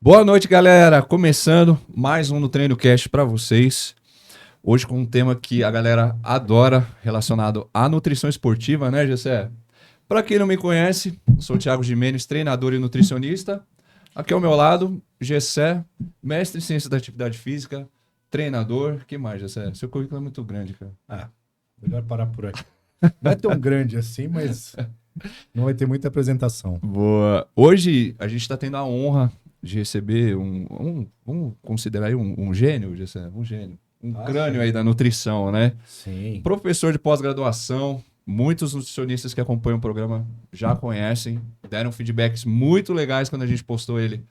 Boa noite, galera. Começando mais um no Treino Cast para vocês. Hoje com um tema que a galera adora, relacionado à nutrição esportiva, né, Gessé? Para quem não me conhece, sou o Thiago Gimenez, treinador e nutricionista. Aqui ao meu lado, Gessé, mestre em ciências da atividade física, treinador. Que mais, Gessé? Seu currículo é muito grande, cara. Melhor parar por aqui. Não é tão grande assim, mas não vai ter muita apresentação. Boa. Hoje a gente está tendo a honra de receber vamos considerar aí um gênio, Gessé? Um gênio. Crânio aí da nutrição, né? Sim. Professor de pós-graduação. Muitos nutricionistas que acompanham o programa já conhecem. Deram feedbacks muito legais quando a gente postou ele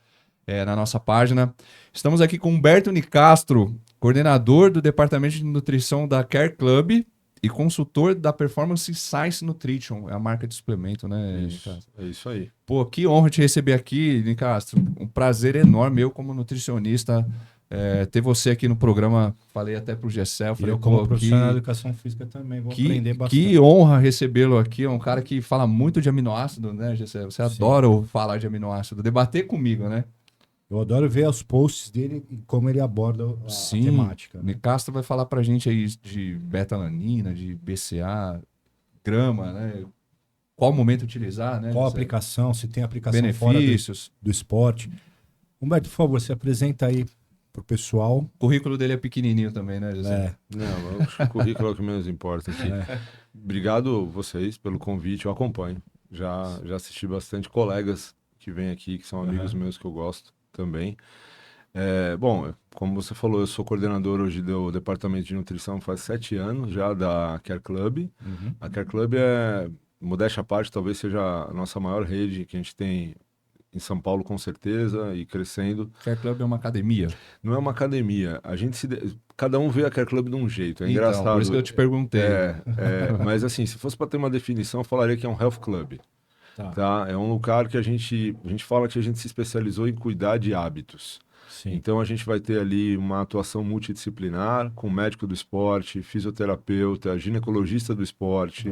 na nossa página. Estamos aqui com Humberto Nicastro, coordenador do Departamento de Nutrição da Care Club e consultor da Performance Science Nutrition, é a marca de suplemento, né, Nicastro? É isso aí. Pô, que honra te receber aqui, Nicastro. Um prazer enorme, eu como nutricionista, ter você aqui no programa. Falei até pro Gessé, E eu, como profissional de educação física, também vou aprender bastante. Que honra recebê-lo aqui. É um cara que fala muito de aminoácido, né, Gessé? Você adora falar de aminoácido, debater comigo, né? Eu adoro ver os posts dele e como ele aborda a temática. Né? Nicastro vai falar pra gente aí de beta-alanina, de BCA, grama, né? Qual momento utilizar, né? Qual aplicação, se tem aplicação benefícios fora do esporte. Humberto, por favor, se apresenta aí pro pessoal. O currículo dele é pequenininho também, né, José? Não, eu acho que o currículo é o que menos importa aqui. Obrigado vocês pelo convite, eu acompanho. Já assisti bastante colegas que vêm aqui, que são amigos meus que eu gosto também. Bom, como você falou, eu sou coordenador hoje do Departamento de Nutrição faz 7 anos já da Care Club. A Care Club modéstia à parte, talvez seja a nossa maior rede que a gente tem em São Paulo, com certeza, e crescendo. Care Club é uma academia? Não é uma academia. Cada um vê a Care Club de um jeito. É engraçado. Por isso que eu te perguntei. Mas assim, se fosse para ter uma definição, eu falaria que é um health club. Tá? É um lugar que a gente fala que a gente se especializou em cuidar de hábitos. Sim. Então a gente vai ter ali uma atuação multidisciplinar com médico do esporte, fisioterapeuta, ginecologista do esporte,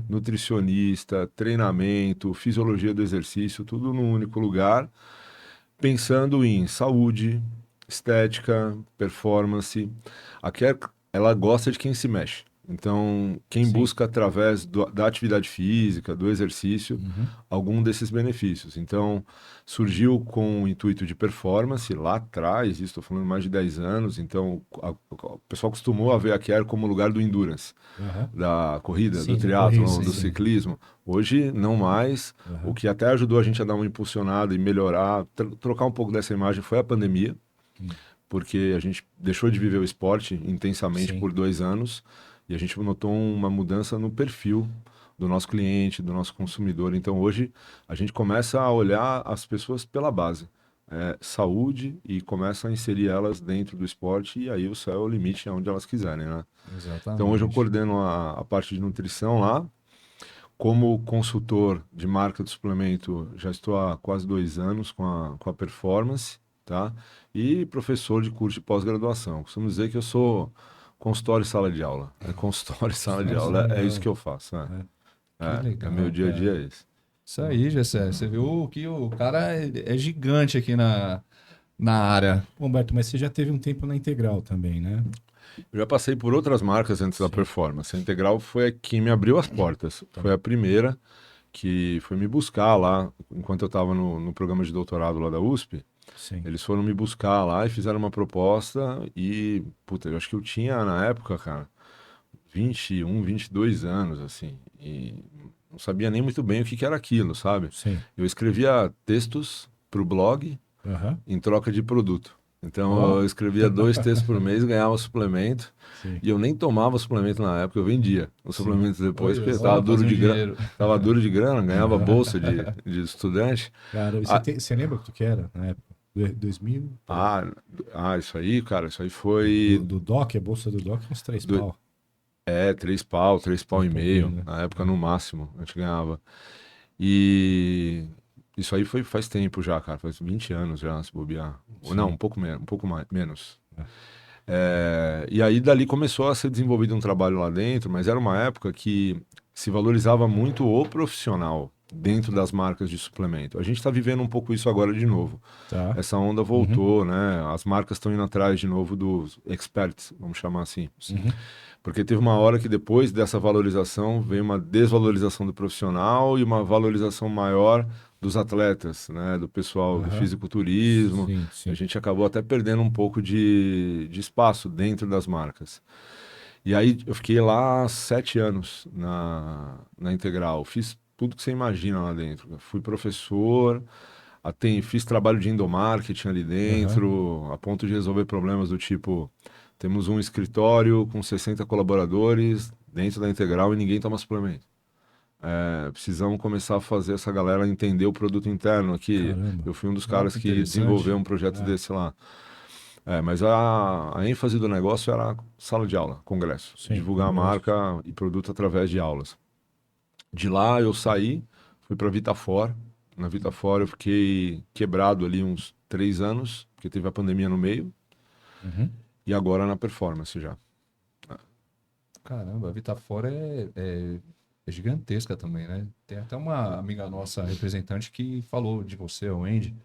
nutricionista, treinamento, fisiologia do exercício, tudo num único lugar, pensando em saúde, estética, performance. A Care, ela gosta de quem se mexe. Então, quem busca através da atividade física, do exercício, algum desses benefícios. Então, surgiu com o intuito de performance lá atrás, estou falando mais de 10 anos, então o pessoal costumou a ver a Care como lugar do endurance, da corrida, do triatlon, do ciclismo. Hoje, não mais. O que até ajudou a gente a dar uma impulsionada e melhorar, trocar um pouco dessa imagem foi a pandemia, porque a gente deixou de viver o esporte intensamente por 2 anos, e a gente notou uma mudança no perfil do nosso cliente, do nosso consumidor. Então, hoje, a gente começa a olhar as pessoas pela base. Saúde, e começa a inserir elas dentro do esporte, e aí o céu é o limite, onde elas quiserem, né? Exatamente. Então, hoje eu coordeno a parte de nutrição lá. Como consultor de marca de suplemento, já estou há quase 2 anos com a Performance, tá? E professor de curso de pós-graduação. Costumo dizer que eu sou consultório e sala de aula. Consultório e sala de aula, é isso que eu faço. Que legal, meu dia a dia é esse. Isso aí, Gessé. Você viu que o cara é gigante aqui na área. Humberto, mas você já teve um tempo na Integral também, né? Eu já passei por outras marcas antes da Performance. A Integral foi a que me abriu as portas. Foi a primeira que foi me buscar lá, enquanto eu estava no programa de doutorado lá da USP. Sim. Eles foram me buscar lá e fizeram uma proposta e, eu acho que eu tinha na época, cara, 21, 22 anos, assim, e não sabia nem muito bem o que era aquilo, sabe? Sim. Eu escrevia textos pro blog em troca de produto. Então eu escrevia 2 textos por mês, ganhava suplemento, e eu nem tomava suplemento na época, eu vendia os suplementos depois, porque estava duro de grana, ganhava bolsa de estudante. Cara, você lembra que era na época? 2000? Isso aí, cara, isso aí foi... Do DOC, a bolsa do DOC, uns 3 pau. 3 pau e meio, né? Na época no máximo, a gente ganhava. E isso aí faz tempo já, cara, faz 20 anos já, se bobear. Não, um pouco menos. E aí dali começou a ser desenvolvido um trabalho lá dentro, mas era uma época que se valorizava muito o profissional dentro das marcas de suplemento. A gente está vivendo um pouco isso agora de novo. Tá. Essa onda voltou, né? As marcas estão indo atrás de novo dos experts, vamos chamar assim. Porque teve uma hora que depois dessa valorização veio uma desvalorização do profissional e uma valorização maior dos atletas, né? Do pessoal do fisiculturismo. Sim, sim. A gente acabou até perdendo um pouco de espaço dentro das marcas. E aí eu fiquei lá 7 anos na Integral. Fiz tudo que você imagina lá dentro. Fui professor, fiz trabalho de endomarketing ali dentro, a ponto de resolver problemas do tipo, temos um escritório com 60 colaboradores dentro da Integral e ninguém toma suplemento. Precisamos começar a fazer essa galera entender o produto interno aqui. Caramba. Eu fui um dos caras que interessante. desenvolveu um projeto desse lá. Mas a ênfase do negócio era sala de aula, congresso. Sim, divulgar a marca e produto através de aulas. De lá eu saí, fui para Vitafor. Na Vitafor eu fiquei quebrado ali uns 3 anos, porque teve a pandemia no meio. E agora na Performance já. Caramba, a Vitafora é gigantesca também, né? Tem até uma amiga nossa, representante, que falou de você, o Andy.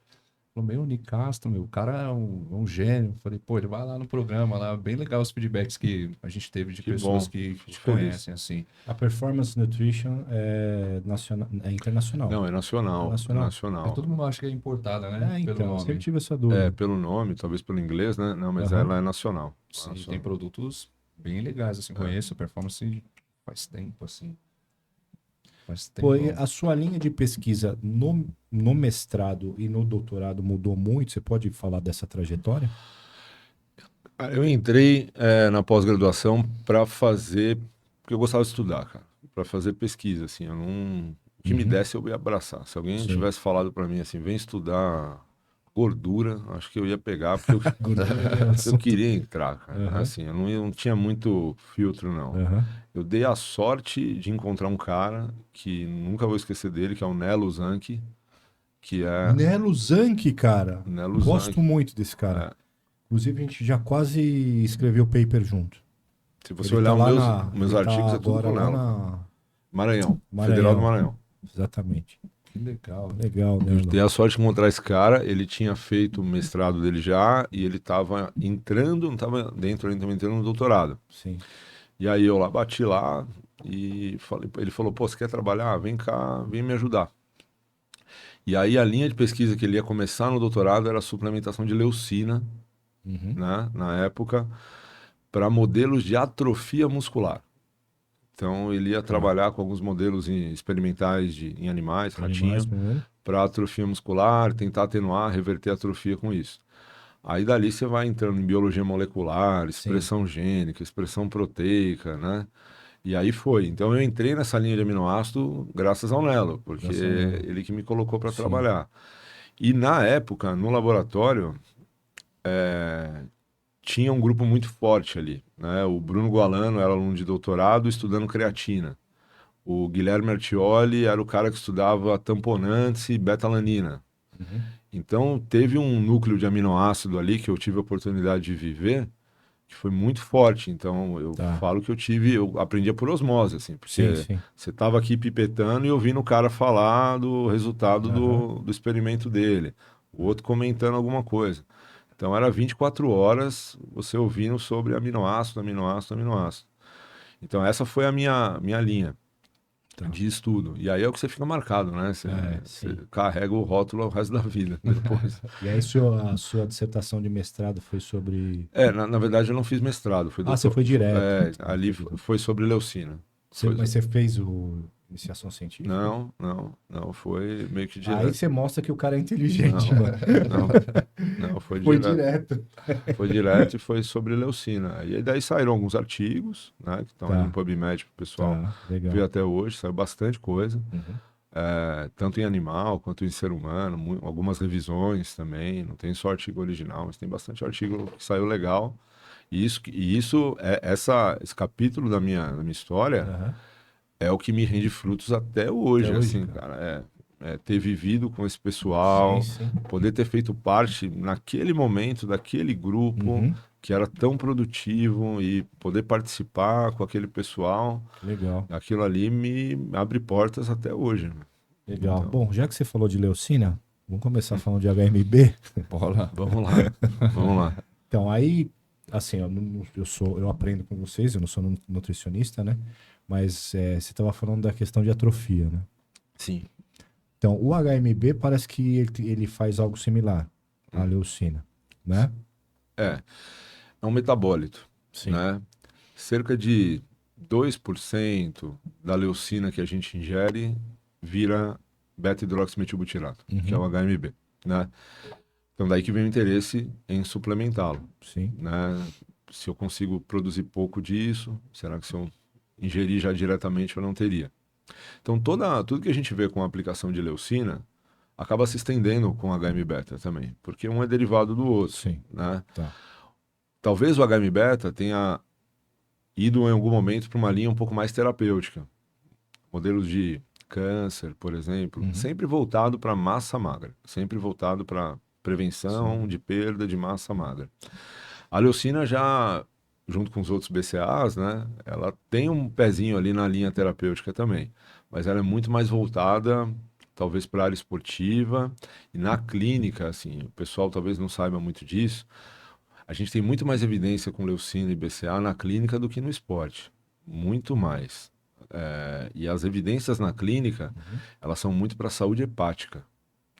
Falou, meu, Nicastro, o cara é um gênio. Falei, pô, ele vai lá no programa, lá, bem legal os feedbacks que a gente teve de pessoas que te conhecem, assim. A Performance Nutrition é internacional. Não, é nacional. Mas todo mundo acha que é importada, né? Então, pelo nome. sempre tive essa dúvida. Pelo nome, talvez pelo inglês, né? Não, mas ela é nacional. Sim, tem produtos bem legais, assim, conheço a Performance faz tempo, assim. Pô, e a sua linha de pesquisa no mestrado e no doutorado mudou muito? Você pode falar dessa trajetória? Eu entrei na pós-graduação para fazer, porque eu gostava de estudar, cara, para fazer pesquisa, assim, eu não, o que me desse eu ia abraçar. Se alguém tivesse falado para mim assim, vem estudar gordura, acho que eu ia pegar, porque eu queria entrar, cara. Assim, eu não tinha muito filtro, não. Eu dei a sorte de encontrar um cara que nunca vou esquecer dele, que é o Nelo Zanchi, que é... Nelo Zanchi, cara. Nelo Gosto Zanchi. muito desse cara. Inclusive, a gente já quase escreveu paper junto. Se você olhar meus artigos, é tudo com Nelo. Maranhão, Federal do Maranhão. Exatamente. Que legal. Legal, né? Eu dei a sorte de encontrar esse cara, ele tinha feito o mestrado dele já, e ele estava entrando, não estava dentro, ele estava entrando no doutorado. Sim. E aí eu lá bati lá e ele falou, pô, você quer trabalhar? Vem cá, vem me ajudar. E aí a linha de pesquisa que ele ia começar no doutorado era a suplementação de leucina, né, na época, para modelos de atrofia muscular. Então ele ia trabalhar com alguns modelos experimentais em animais, ratinho, para atrofia muscular, tentar atenuar, reverter a atrofia com isso. Aí dali você vai entrando em biologia molecular, expressão gênica, expressão proteica, né? E aí foi. Então eu entrei nessa linha de aminoácido graças ao Nelo, porque ele que me colocou para trabalhar. E na época, no laboratório, tinha um grupo muito forte ali, né? O Bruno Gualano era aluno de doutorado estudando creatina. O Guilherme Artioli era o cara que estudava tamponantes e betalanina. Então, teve um núcleo de aminoácido ali que eu tive a oportunidade de viver, que foi muito forte. Então, eu falo que eu aprendia por osmose, assim, porque você estava aqui pipetando e ouvindo o cara falar do resultado do experimento dele, o outro comentando alguma coisa. Então, era 24 horas você ouvindo sobre aminoácido. Então, essa foi a minha linha de estudo. E aí é o que você fica marcado, né? Você carrega o rótulo o resto da vida depois. E aí a sua dissertação de mestrado foi sobre... Na verdade eu não fiz mestrado. Você foi direto. Ali foi sobre leucina. Mas você fez iniciação científica? Não, foi meio que direto. Aí você mostra que o cara é inteligente, mano. Não, foi direto. Foi direto e foi sobre leucina. E daí saíram alguns artigos, né, que estão aí no PubMed pro pessoal ver até hoje. Saiu bastante coisa, tanto em animal quanto em ser humano, algumas revisões também. Não tem só artigo original, mas tem bastante artigo que saiu legal. E esse capítulo da minha história é o que me rende frutos até hoje, assim, cara. Ter vivido com esse pessoal, poder ter feito parte naquele momento daquele grupo que era tão produtivo e poder participar com aquele pessoal. Legal. Aquilo ali me abre portas até hoje. Legal. Então... Bom, já que você falou de leucina, vamos começar falando de HMB? Bola. Vamos lá, vamos lá. Então, aí, assim, eu aprendo com vocês, eu não sou nutricionista, né? Mas você estava falando da questão de atrofia, né? Sim. Então, o HMB parece que ele faz algo similar à leucina, né? É um metabólito, Sim. né? Cerca de 2% da leucina que a gente ingere vira beta-hidroximetilbutirato, que é o HMB, né? Então daí que vem o interesse em suplementá-lo. Sim. Né? Se eu consigo produzir pouco disso, será que se eu ingerir já diretamente eu não teria? Então tudo que a gente vê com a aplicação de leucina acaba se estendendo com HM-beta também, porque um é derivado do outro. Sim. Né? Tá. Talvez o HM-beta tenha ido em algum momento para uma linha um pouco mais terapêutica. Modelos de câncer, por exemplo, sempre voltado para massa magra, sempre voltado para prevenção de perda de massa magra. A leucina já, junto com os outros BCAAs, né, ela tem um pezinho ali na linha terapêutica também, mas ela é muito mais voltada, talvez para a área esportiva e na clínica, assim, o pessoal talvez não saiba muito disso, a gente tem muito mais evidência com leucina e BCA na clínica do que no esporte, muito mais. E as evidências na clínica, elas são muito para a saúde hepática.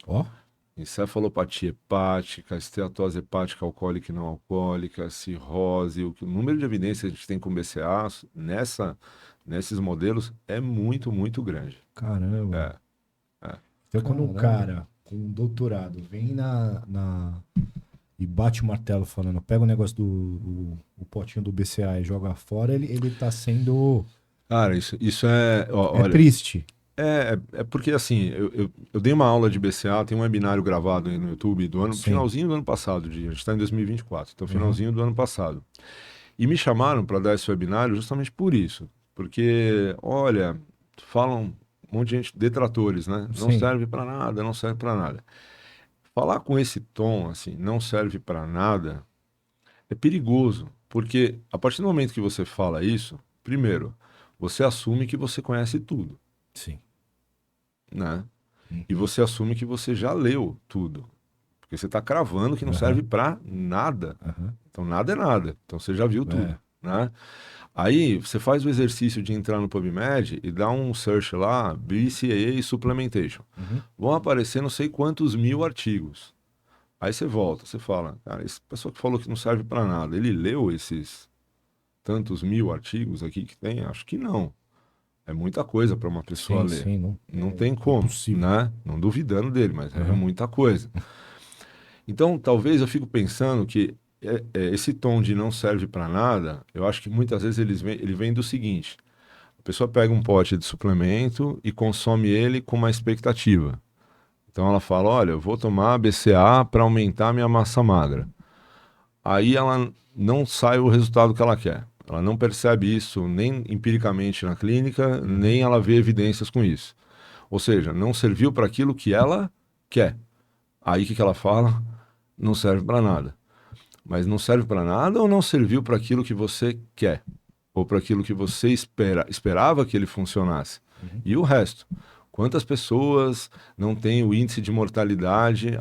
Ó. Encefalopatia hepática, esteatose hepática alcoólica e não alcoólica, cirrose, o número de evidências que a gente tem com BCA nesses modelos é muito, muito grande. Caramba. Então quando um cara com um doutorado vem e bate o martelo falando, pega o negócio o potinho do BCA e joga fora, ele tá sendo... Cara, isso é... olha, triste. É porque, assim, eu dei uma aula de BCA, tem um webinário gravado aí no YouTube finalzinho do ano passado, a gente está em 2024, então finalzinho do ano passado. E me chamaram para dar esse webinário justamente por isso. Porque, olha, falam um monte de gente, detratores, né? Não serve para nada, não serve para nada. Falar com esse tom, assim, não serve para nada, é perigoso. Porque a partir do momento que você fala isso, primeiro, você assume que você conhece tudo. Sim. Né? E você assume que você já leu tudo. Porque você está cravando que não serve para nada. Então, nada é nada. Então, você já viu tudo. Né? Aí, você faz o exercício de entrar no PubMed e dá um search lá, BCAA Supplementation. Vão aparecer não sei quantos mil artigos. Aí você volta, você fala, cara, esse pessoal que falou que não serve para nada, ele leu esses tantos mil artigos aqui que tem? Acho que não. É muita coisa para uma pessoa ler. Sim, não tem como, né? Não duvidando dele, mas é muita coisa. Então, talvez eu fico pensando que esse tom de não serve para nada, eu acho que muitas vezes ele vem do seguinte: a pessoa pega um pote de suplemento e consome ele com uma expectativa. Então ela fala, olha, eu vou tomar BCA para aumentar a minha massa magra. Aí ela não sai o resultado que ela quer. Ela não percebe isso nem empiricamente na clínica, nem ela vê evidências com isso. Ou seja, não serviu para aquilo que ela quer. Aí o que ela fala? Não serve para nada. Mas não serve para nada ou não serviu para aquilo que você quer? Ou para aquilo que você esperava que ele funcionasse? E o resto? Quantas pessoas não têm o índice de mortalidade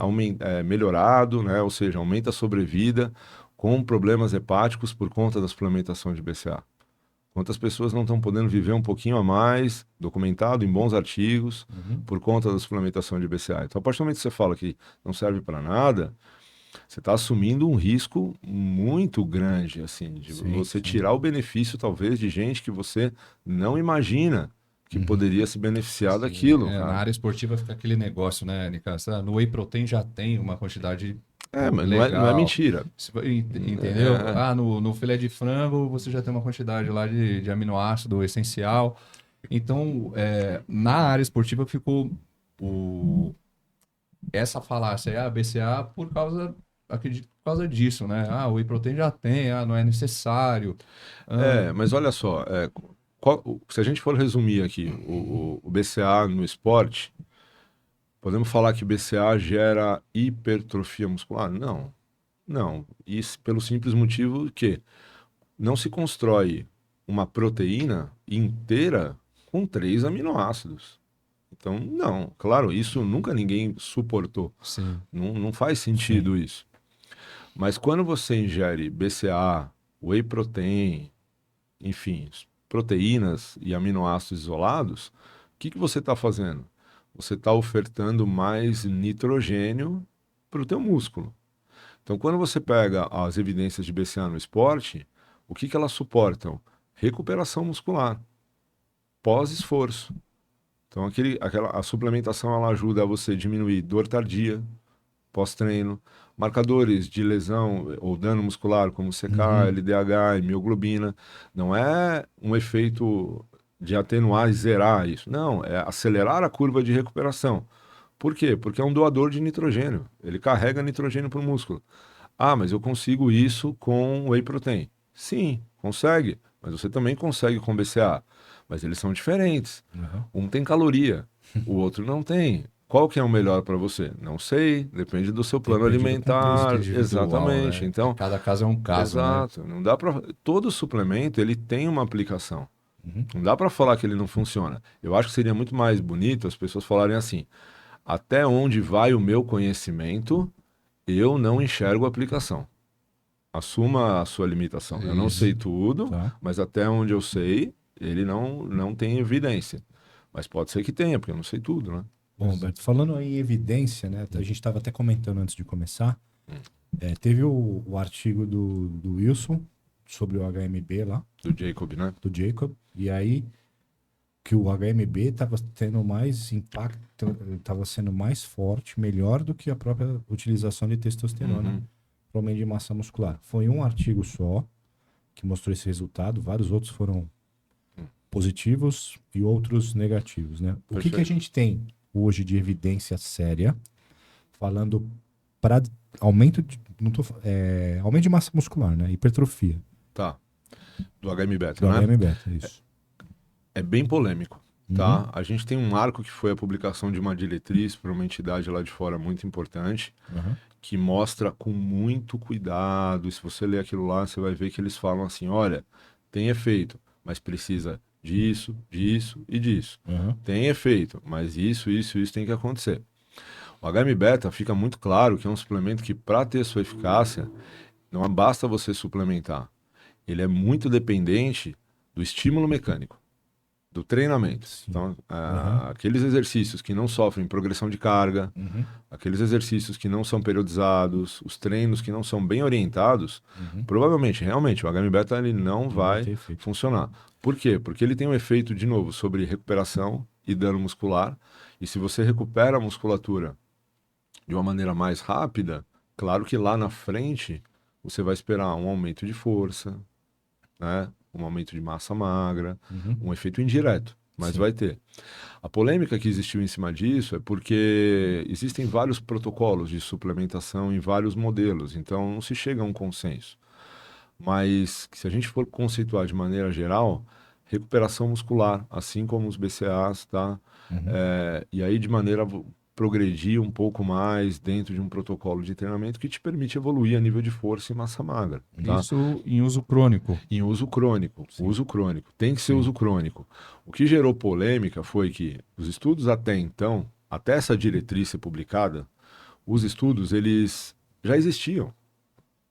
melhorado, né? Ou seja, aumenta a sobrevida com problemas hepáticos por conta da suplementação de BCA? Quantas pessoas não estão podendo viver um pouquinho a mais, documentado em bons artigos, por conta da suplementação de BCA? Então, a partir do momento que você fala que não serve para nada, você está assumindo um risco muito grande, assim, de você tirar o benefício, talvez, de gente que você não imagina que poderia se beneficiar daquilo. Na área esportiva fica aquele negócio, né, Nicas? No whey protein já tem uma quantidade mas legal. não é mentira. Entendeu? No filé de frango você já tem uma quantidade lá de aminoácido essencial. Então, na área esportiva ficou essa falácia, BCA acredito por causa disso, né? O whey protein já tem, não é necessário. Mas olha só, se a gente for resumir aqui o BCA no esporte, podemos falar que BCA gera hipertrofia muscular? Não. Não. Isso pelo simples motivo que não se constrói uma proteína inteira com 3 aminoácidos. Então, não, claro, isso nunca ninguém suportou. Sim. Não faz sentido isso. Mas quando você ingere BCA, whey protein, enfim, proteínas e aminoácidos isolados, o que você está fazendo? Você está ofertando mais nitrogênio para o teu músculo. Então, quando você pega as evidências de BCA no esporte, o que elas suportam? Recuperação muscular, pós-esforço. Então, a suplementação ela ajuda a você diminuir dor tardia, pós-treino, marcadores de lesão ou dano muscular, como CK, LDH, hemoglobina. Não é um efeito de atenuar e zerar isso. Não, é acelerar a curva de recuperação. Por quê? Porque é um doador de nitrogênio. Ele carrega nitrogênio para o músculo. Ah, mas eu consigo isso com whey protein. Sim, consegue. Mas você também consegue com BCA. Mas eles são diferentes. Um tem caloria, o outro não tem. Qual que é o melhor para você? Não sei, depende do seu plano Depende do alimentar. contexto individual, Exatamente. né? Então, Cada caso é um caso, né? exato. Não dá para todo suplemento ele tem uma aplicação. Não dá para falar que ele não funciona. Eu acho que seria muito mais bonito as pessoas falarem assim: até onde vai o meu conhecimento, eu não enxergo aplicação. Assuma a sua limitação. Eu não Isso. sei tudo, Tá. mas até onde eu sei, ele não tem evidência. Mas pode ser que tenha, porque eu não sei tudo, né? Bom, Roberto, falando em evidência, né? A gente estava até comentando antes de começar. Teve o artigo do Wilson sobre o HMB lá, Do Jacob, né? do Jacob, e aí que o HMB estava tendo mais impacto, estava sendo mais forte, melhor do que a própria utilização de testosterona para aumento de massa muscular. Foi um artigo só que mostrou esse resultado, vários outros foram positivos e outros negativos, né? O que a Perfeito. gente tem hoje de evidência séria falando para aumento de, aumento de massa muscular, né? Hipertrofia. Tá. Do HM-beta, Do né? HM-beta, isso. É bem polêmico, tá? A gente tem um marco que foi a publicação de uma diretriz para uma entidade lá de fora muito importante, que mostra com muito cuidado, e se você ler aquilo lá, você vai ver que eles falam assim, olha, tem efeito, mas precisa disso, disso e disso. Tem efeito, mas isso tem que acontecer. O HM-beta fica muito claro que é um suplemento que, para ter sua eficácia, não basta você suplementar. Ele é muito dependente do estímulo mecânico, do treinamento. Então, aqueles exercícios que não sofrem progressão de carga, aqueles exercícios que não são periodizados, os treinos que não são bem orientados, provavelmente, realmente, o HM-beta ele não vai funcionar. Por quê? Porque ele tem um efeito, de novo, sobre recuperação e dano muscular. E se você recupera a musculatura de uma maneira mais rápida, claro que lá na frente você vai esperar um aumento de força, né? Um aumento de massa magra, um efeito indireto, mas vai ter. A polêmica que existiu em cima disso é porque existem vários protocolos de suplementação em vários modelos, então não se chega a um consenso. Mas se a gente for conceituar de maneira geral, recuperação muscular, assim como os BCAAs, tá? E aí de maneira progredir um pouco mais dentro de um protocolo de treinamento que te permite evoluir a nível de força e massa magra. Tá? Isso em uso crônico. Em uso crônico. Uso crônico. Tem que ser uso crônico. O que gerou polêmica foi que os estudos até então, até essa diretriz ser publicada, os estudos eles já existiam.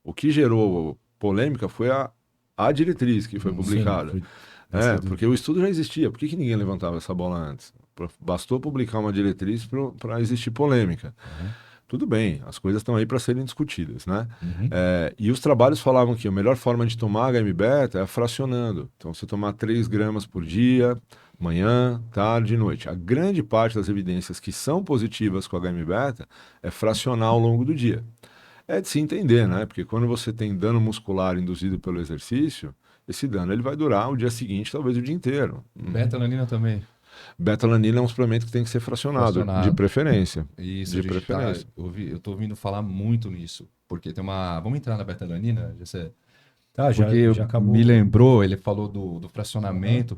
O que gerou polêmica foi a diretriz que foi publicada. Porque o estudo já existia. Por que ninguém levantava essa bola antes? Bastou publicar uma diretriz para existir polêmica. Tudo bem, as coisas estão aí para serem discutidas, né? E os trabalhos falavam que a melhor forma de tomar HM-beta é fracionando. Então, você tomar 3 gramas por dia, manhã, tarde e noite. A grande parte das evidências que são positivas com HM-beta é fracionar ao longo do dia. É de se entender, né? Porque quando você tem dano muscular induzido pelo exercício, esse dano ele vai durar o dia seguinte, talvez o dia inteiro. Beta-alanina também. Beta-alanina é um suplemento que tem que ser fracionado. De preferência. Isso, de preferência. Eu tô ouvindo falar muito nisso, porque tem uma... Vamos entrar na beta-alanina, Gessé? Tá, Porque já acabou. me lembrou, ele falou do fracionamento,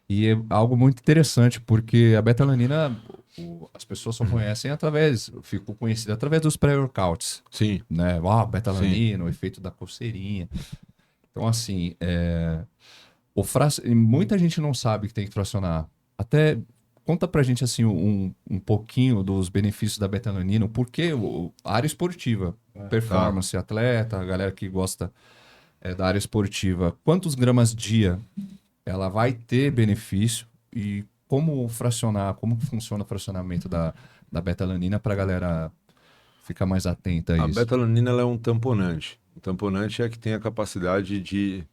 e é algo muito interessante, porque a beta-alanina, as pessoas só conhecem ficou conhecida através dos pré-workouts. Sim. Né? Beta-alanina, o efeito da coceirinha. Então, assim, muita gente não sabe que tem que fracionar. Até conta pra gente assim um pouquinho dos benefícios da betalanina, porque a área esportiva, performance, atleta, a galera que gosta da área esportiva, quantos gramas dia ela vai ter benefício e como fracionar, como que funciona o fracionamento da betalanina pra galera ficar mais atenta a A isso? betalanina ela é um tamponante. O tamponante é que tem a capacidade de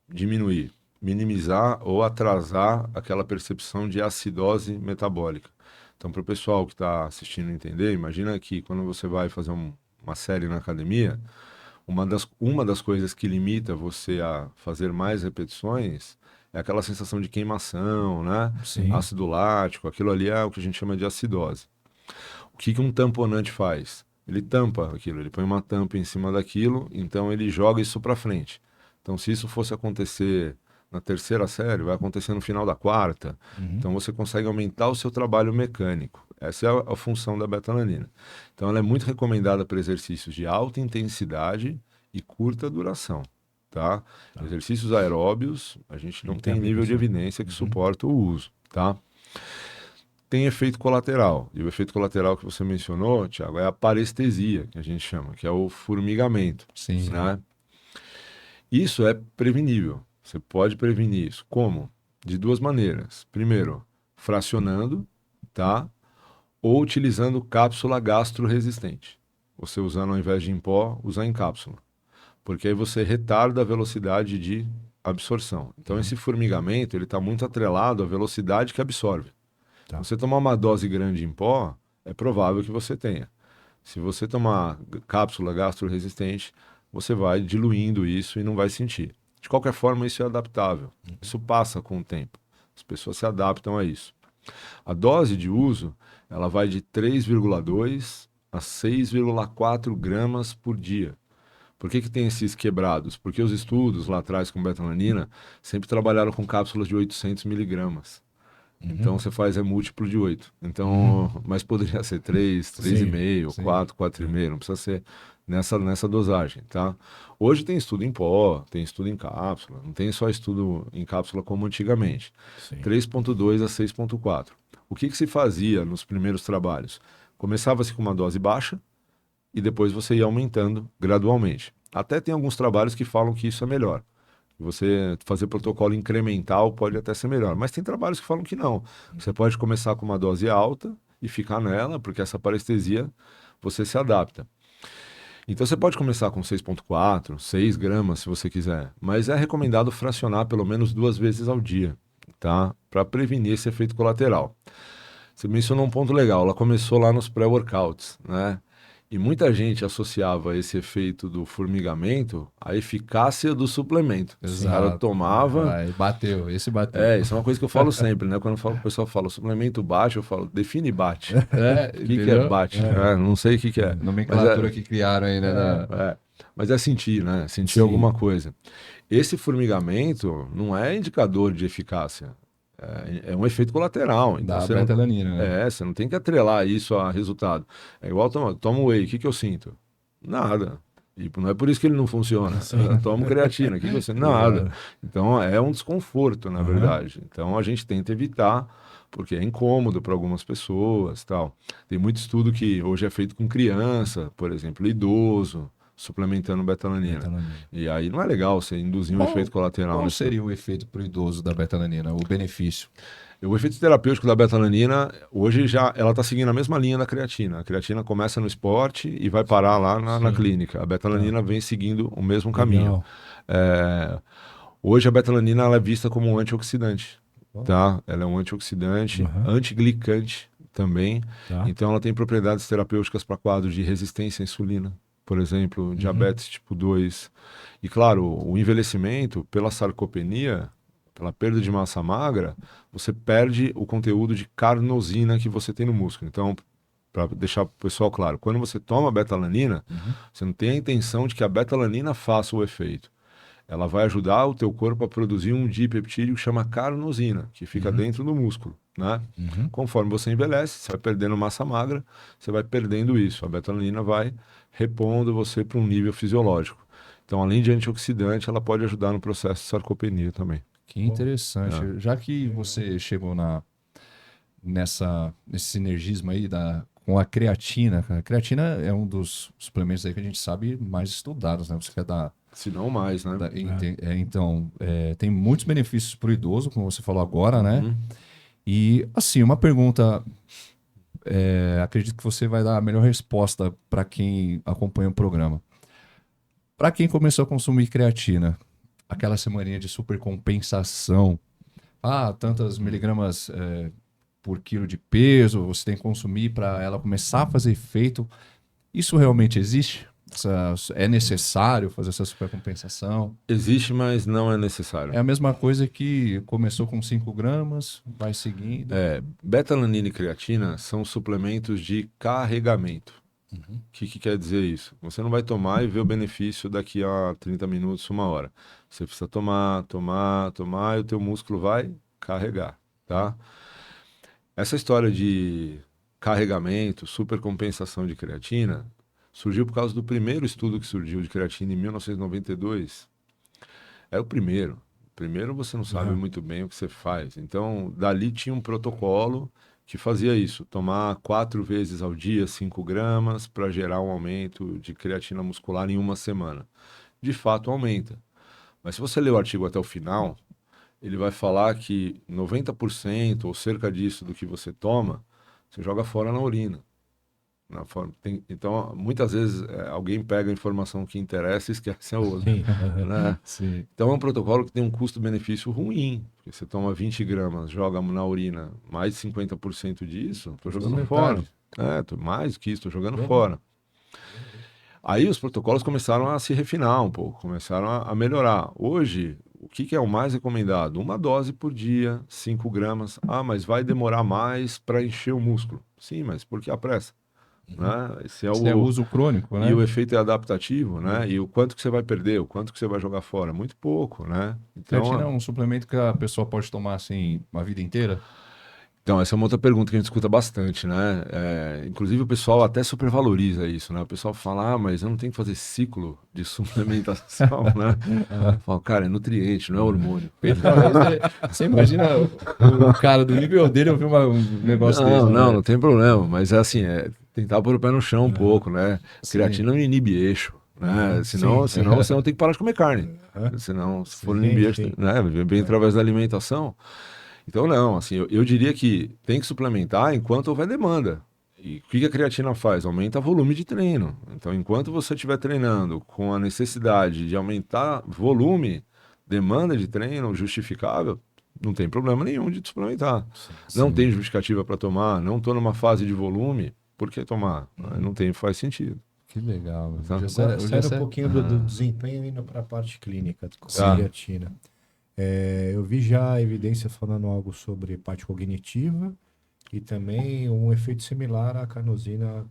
diminuir, minimizar ou atrasar aquela percepção de acidose metabólica. Então, para o pessoal que está assistindo entender, imagina que quando você vai fazer uma série na academia, uma das coisas que limita você a fazer mais repetições é aquela sensação de queimação, né? Sim. Ácido lático, aquilo ali é o que a gente chama de acidose. O que um tamponante faz? Ele tampa aquilo, ele põe uma tampa em cima daquilo, então ele joga isso para frente. Então, se isso fosse acontecer na terceira série, vai acontecer no final da quarta. Então, você consegue aumentar o seu trabalho mecânico. Essa é a função da betalanina. Então, ela é muito recomendada para exercícios de alta intensidade e curta duração. Tá? Exercícios aeróbios, a gente não tem nível de evidência que suporta o uso. Tá? Tem efeito colateral. E o efeito colateral que você mencionou, Thiago, é a parestesia, que a gente chama, que é o formigamento. Sim. Né? Isso é prevenível. Você pode prevenir isso. Como? De duas maneiras. Primeiro, fracionando, tá? Ou utilizando cápsula gastroresistente. Você usando ao invés de em pó, usar em cápsula. Porque aí você retarda a velocidade de absorção. Então esse formigamento, ele está muito atrelado à velocidade que absorve. Tá. Você tomar uma dose grande em pó, é provável que você tenha. Se você tomar cápsula gastroresistente, você vai diluindo isso e não vai sentir. De qualquer forma, isso é adaptável. Isso passa com o tempo. As pessoas se adaptam a isso. A dose de uso, ela vai de 3,2 a 6,4 gramas por dia. Por que tem esses quebrados? Porque os estudos lá atrás com betalanina sempre trabalharam com cápsulas de 800 miligramas. Então você faz múltiplo de 8. Então, mas poderia ser 3, 3,5, 4, 4,5, não precisa ser nessa dosagem, tá? Hoje tem estudo em pó, tem estudo em cápsula, não tem só estudo em cápsula como antigamente. 3,2 a 6,4. O que se fazia nos primeiros trabalhos? Começava-se com uma dose baixa e depois você ia aumentando gradualmente. Até tem alguns trabalhos que falam que isso é melhor. Você fazer protocolo incremental pode até ser melhor, mas tem trabalhos que falam que não. Você pode começar com uma dose alta e ficar nela, porque essa parestesia você se adapta. Então você pode começar com 6,4, 6 gramas se você quiser, mas é recomendado fracionar pelo menos 2 vezes ao dia, tá? Para prevenir esse efeito colateral. Você mencionou um ponto legal, ela começou lá nos pré-workouts, né? E muita gente associava esse efeito do formigamento à eficácia do suplemento. Exato. O cara tomava... bateu, esse bateu. Isso é uma coisa que eu falo sempre, né? Quando o pessoal fala suplemento bate, eu falo, define bate. O que é bate? Não sei o que é. Nomenclatura que criaram aí, né? Mas é sentir, né? Sentir alguma coisa. Esse formigamento não é indicador de eficácia. É um efeito colateral. Então Da betalanina, né? você não tem que atrelar isso a resultado. É igual toma whey, o que eu sinto? Nada. E não é por isso que ele não funciona. Tomo creatina, o que eu sinto? Nada. Então é um desconforto, na verdade. Então a gente tenta evitar, porque é incômodo para algumas pessoas, tal. Tem muito estudo que hoje é feito com criança, por exemplo, idoso, suplementando betalanina. E aí não é legal você induzir um efeito colateral. Qual seria o efeito para o idoso da betalanina, o benefício? O efeito terapêutico da betalanina, hoje ela está seguindo a mesma linha da creatina. A creatina começa no esporte e vai parar lá na clínica. A betalanina vem seguindo o mesmo caminho. Hoje a betalanina ela é vista como um antioxidante. Tá? Ela é um antioxidante, antiglicante também. Então ela tem propriedades terapêuticas para quadros de resistência à insulina, por exemplo, diabetes tipo 2. E claro, o envelhecimento pela sarcopenia, pela perda de massa magra, você perde o conteúdo de carnosina que você tem no músculo. Então, para deixar para o pessoal claro, quando você toma betalanina, você não tem a intenção de que a betalanina faça o efeito. Ela vai ajudar o teu corpo a produzir um dipeptídeo que chama carnosina, que fica dentro do músculo, né? Conforme você envelhece, você vai perdendo massa magra, você vai perdendo isso. A betalanina vai repondo você para um nível fisiológico. Então, além de antioxidante, ela pode ajudar no processo de sarcopenia também. Que interessante. Já que você chegou nesse sinergismo aí com a creatina, cara. A creatina é um dos suplementos aí que a gente sabe mais estudados, né? Você quer dar... Se não mais, né? Então, tem muitos benefícios para o idoso, como você falou agora, né? E, assim, uma pergunta... acredito que você vai dar a melhor resposta para quem acompanha o programa. Para quem começou a consumir creatina, aquela semaninha de supercompensação, tantas miligramas por quilo de peso, você tem que consumir para ela começar a fazer efeito. Isso realmente existe? É necessário fazer essa supercompensação? Existe, mas não é necessário. É a mesma coisa que começou com 5 gramas, vai seguindo. Beta-alanina e creatina são suplementos de carregamento. O que quer dizer isso? Você não vai tomar e ver o benefício daqui a 30 minutos, 1 hora. Você precisa tomar, e o teu músculo vai carregar, tá? Essa história de carregamento, supercompensação de creatina, surgiu por causa do primeiro estudo que surgiu de creatina em 1992. É o primeiro. Primeiro você não sabe muito bem o que você faz. Então, dali tinha um protocolo que fazia isso. Tomar 4 vezes ao dia, 5 gramas, para gerar um aumento de creatina muscular em 1 semana. De fato, aumenta. Mas se você ler o artigo até o final, ele vai falar que 90% ou cerca disso do que você toma, você joga fora na urina. Então, muitas vezes, alguém pega a informação que interessa e esquece a outra. Sim. Né? Sim. Então, é um protocolo que tem um custo-benefício ruim. Porque você toma 20 gramas, joga na urina mais de 50% disso, estou jogando fora. Mais que isso, estou jogando fora. Aí os protocolos começaram a se refinar um pouco, começaram a melhorar. Hoje, o que é o mais recomendado? 1 dose por dia, 5 gramas. Mas vai demorar mais para encher o músculo. Sim, mas por que a pressa? Né? Esse é o uso crônico, né? E o efeito é adaptativo, né? E o quanto que você vai perder, o quanto que você vai jogar fora? Muito pouco, né? Então, creatina é um suplemento que a pessoa pode tomar assim a vida inteira? Então, essa é uma outra pergunta que a gente escuta bastante, né? Inclusive o pessoal até supervaloriza isso, né? O pessoal fala, mas eu não tenho que fazer ciclo de suplementação, né? Fala, cara, é nutriente, não é hormônio. Você imagina o cara do nível dele ouvir um negócio desse? Não tem problema, mas é assim, tentar pôr o pé no chão um pouco, né? Creatina não inibe eixo, né? Senão você não tem que parar de comer carne. Senão, se for inibir eixo, né? Bem através da alimentação. Então, não, assim, eu diria que tem que suplementar enquanto houver demanda. E o que a creatina faz? Aumenta o volume de treino. Então, enquanto você estiver treinando com a necessidade de aumentar volume, demanda de treino justificável, não tem problema nenhum de suplementar. Não tem justificativa para tomar, não estou numa fase de volume, por que tomar? Não tem, faz sentido. Que legal. Agora, sério um pouquinho do desempenho indo para a parte clínica com creatina. Eu vi já a evidência falando algo sobre parte cognitiva e também um efeito similar à carnosina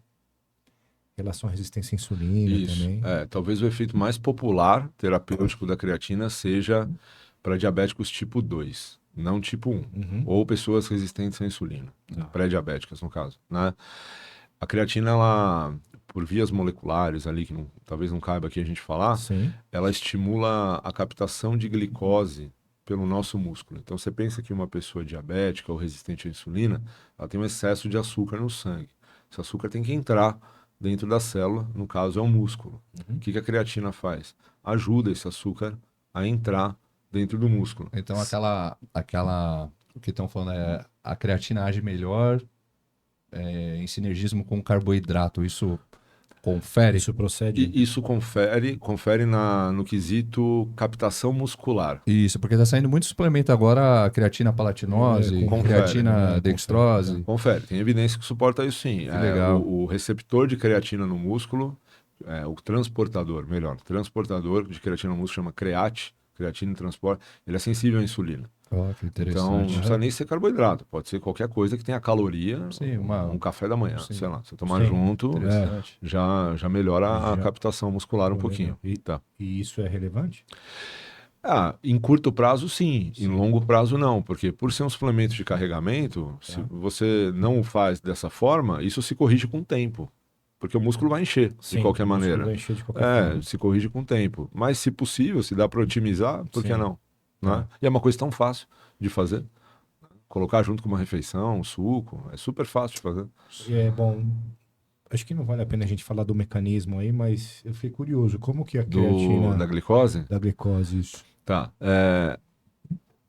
em relação à resistência à insulina. Isso. Também. Talvez o efeito mais popular terapêutico da creatina seja para diabéticos tipo 2, não tipo 1, ou pessoas resistentes à insulina, pré-diabéticas no caso, né? A creatina, ela, por vias moleculares ali, que talvez não caiba aqui a gente falar, ela estimula a captação de glicose pelo nosso músculo. Então, você pensa que uma pessoa diabética ou resistente à insulina, ela tem um excesso de açúcar no sangue. Esse açúcar tem que entrar dentro da célula, no caso é o músculo. O que a creatina faz? Ajuda esse açúcar a entrar dentro do músculo. Então, o que estão falando a creatina age melhor em sinergismo com o carboidrato. Isso confere? Isso procede? Isso confere no quesito captação muscular. Isso, porque está saindo muito suplemento agora, a creatina palatinose, creatina dextrose. Confere, tem evidência que suporta isso sim. Legal. O receptor de creatina no músculo, o transportador de creatina no músculo chama creatina transporta, ele é sensível à insulina. Que interessante. Então, não precisa nem ser carboidrato, pode ser qualquer coisa que tenha caloria, um café da manhã, sei lá, você tomar junto, já melhora a captação muscular um pouquinho. E isso é relevante? Em curto prazo, sim. Em longo prazo, não. Porque por ser um suplemento de carregamento, se você não o faz dessa forma, isso se corrige com o tempo. Porque o músculo vai encher de qualquer maneira. Vai encher de qualquer forma. Se corrige com o tempo. Mas, se possível, se dá para otimizar, por que não? Né? E é uma coisa tão fácil de fazer. colocar junto com uma refeição, um suco, é super fácil de fazer. Bom, acho que não vale a pena a gente falar do mecanismo aí, mas eu fiquei curioso, como que a creatina Da glicose? da glicose, isso? Tá.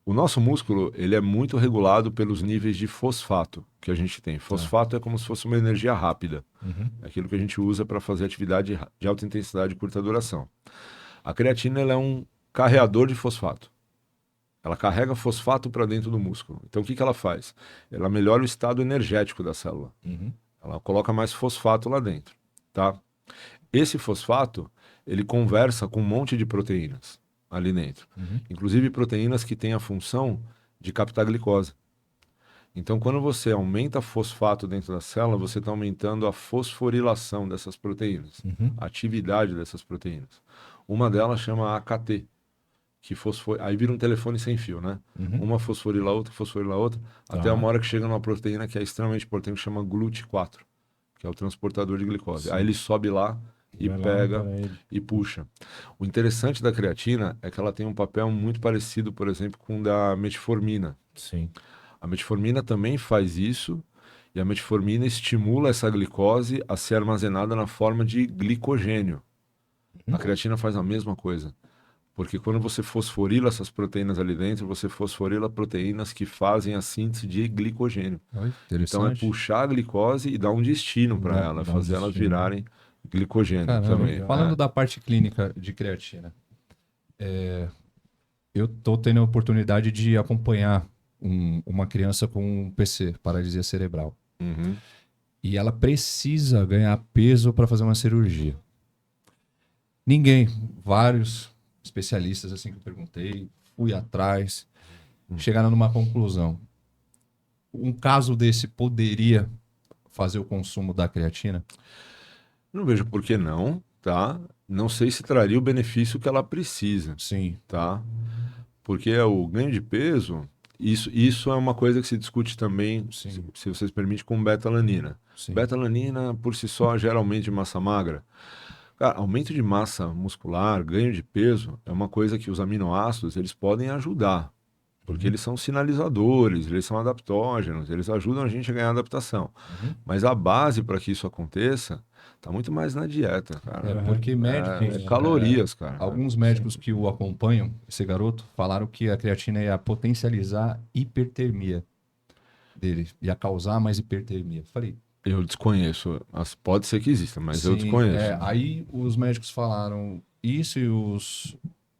O nosso músculo, ele é muito regulado pelos níveis de fosfato que a gente tem. Fosfato é como se fosse uma energia rápida. É aquilo que a gente usa para fazer atividade de alta intensidade e curta duração. A creatina, ela é um carreador de fosfato. Ela carrega fosfato para dentro do músculo. Então, o que ela faz? Ela melhora o estado energético da célula. Ela coloca mais fosfato lá dentro, tá? Esse fosfato, ele conversa com um monte de proteínas ali dentro. Inclusive proteínas que têm a função de captar glicose. Então, quando você aumenta fosfato dentro da célula, você está aumentando a fosforilação dessas proteínas, a atividade dessas proteínas. Uma delas chama AKT, que aí vira um telefone sem fio, né? Uma fosforila a outra, até uma hora que chega numa proteína que é extremamente importante, que chama GLUT4, que é o transportador de glicose. Aí ele sobe lá e pega e puxa. O interessante da creatina é que ela tem um papel muito parecido, por exemplo, com o da metformina. Sim. A metformina também faz isso, e a metformina estimula essa glicose a ser armazenada na forma de glicogênio. A creatina faz a mesma coisa. Porque quando você fosforila essas proteínas ali dentro, você fosforila proteínas que fazem a síntese de glicogênio. Então é puxar a glicose e dar um destino para ela, fazer elas virarem glicogênio. Caramba, também. Falando da parte clínica de creatina, eu estou tendo a oportunidade de acompanhar uma criança com PC, paralisia cerebral. E ela precisa ganhar peso para fazer uma cirurgia. Vários especialistas assim que eu perguntei, fui atrás, chegaram numa conclusão. Um caso desse poderia fazer o consumo da creatina? Não vejo por que não, tá? Não sei se traria o benefício que ela precisa. Sim. Tá? Porque o ganho de peso, isso é uma coisa que se discute também, se vocês permitem, com beta-alanina. Beta-alanina, por si só, gera aumento de massa magra. Cara, aumento de massa muscular, ganho de peso, é uma coisa que os aminoácidos eles podem ajudar. Porque eles são sinalizadores, eles são adaptógenos, eles ajudam a gente a ganhar adaptação. Mas a base para que isso aconteça está muito mais na dieta, cara. Porque médicos... calorias, cara. Alguns médicos que o acompanham, esse garoto, falaram que a creatina ia potencializar hipertermia dele. Ia causar mais hipertermia. Falei... Eu desconheço. Pode ser que exista, mas eu desconheço. Aí os médicos falaram isso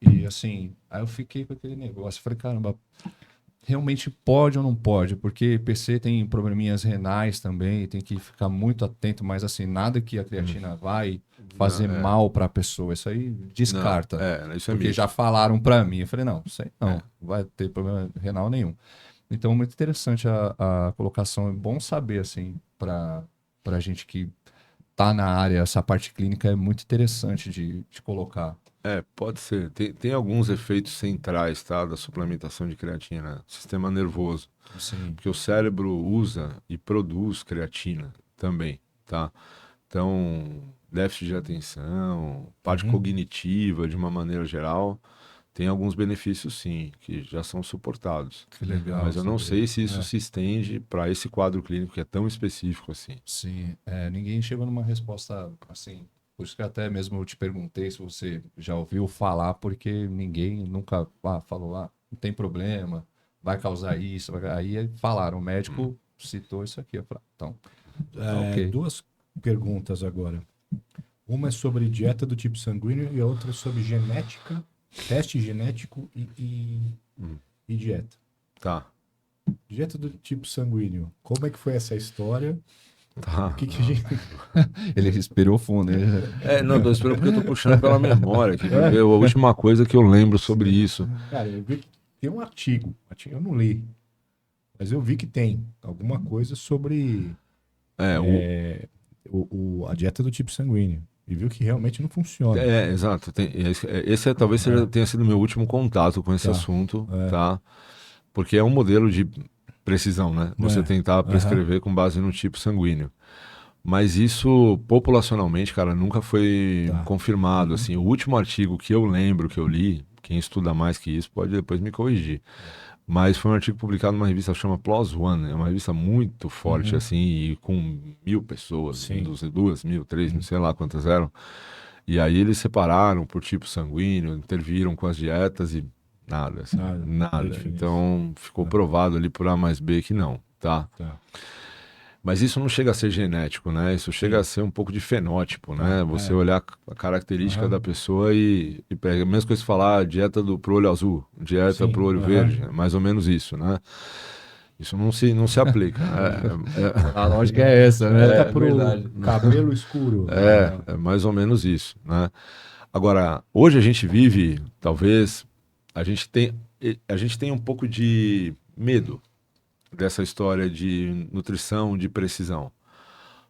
e assim, aí eu fiquei com aquele negócio. Falei, caramba, realmente pode ou não pode? Porque PC tem probleminhas renais também, tem que ficar muito atento, mas assim, nada que a creatina vai fazer mal para a pessoa. Isso aí descarta. Isso é porque mito. já falaram para mim. Eu falei, não, isso aí não vai ter problema renal nenhum. Então, muito interessante a colocação. É bom saber, assim, para a gente que está na área, essa parte clínica é muito interessante de colocar. Pode ser. Tem alguns efeitos centrais, tá, da suplementação de creatina. Sistema nervoso. Sim. Porque o cérebro usa e produz creatina também, tá? Então, déficit de atenção, parte cognitiva, de uma maneira geral, tem alguns benefícios, sim, que já são suportados. Que legal. Mas eu não sei se isso se estende para esse quadro clínico que é tão específico assim. Sim. Ninguém chegou numa resposta assim. Por isso que até mesmo eu te perguntei se você já ouviu falar, porque ninguém nunca falou, não tem problema, vai causar isso. Aí falaram, o médico citou isso aqui. Eu falei, então, ok. Duas perguntas agora. Uma é sobre dieta do tipo sanguíneo e a outra é sobre genética, teste genético e dieta. Tá. Dieta do tipo sanguíneo. Como é que foi essa história? Tá. O que a gente... Ele respirou fundo. Não, tô esperando porque eu tô puxando pela memória aqui. A última coisa que eu lembro sobre isso. Cara, eu vi que tem um artigo. Eu não li. Mas eu vi que tem alguma coisa sobre a dieta do tipo sanguíneo. E viu que realmente não funciona. Exato. Esse talvez tenha sido o meu último contato com esse assunto, tá? Porque é um modelo de precisão, né? Você tentar prescrever com base no tipo sanguíneo. Mas isso, populacionalmente, cara, nunca foi confirmado. Assim, o último artigo que eu lembro que eu li, quem estuda mais que isso pode depois me corrigir. Mas foi um artigo publicado numa revista que chama PLOS ONE, é uma revista muito forte, assim, e com 1.000 pessoas, 2.000, 3.000, sei lá quantas eram. E aí eles separaram por tipo sanguíneo, interviram com as dietas e nada, assim, nada. Então ficou provado ali por A mais B que não, tá? Mas isso não chega a ser genético, né? Isso chega a ser um pouco de fenótipo, né? Você olhar a característica da pessoa e pega, mesmo que você falar dieta pro olho azul, dieta pro olho verde, é mais ou menos isso, né? Isso não se aplica. A lógica é essa, né? Dieta pro cabelo escuro. É mais ou menos isso, né? Agora, hoje a gente vive, talvez, a gente tem um pouco de medo dessa história de nutrição de precisão.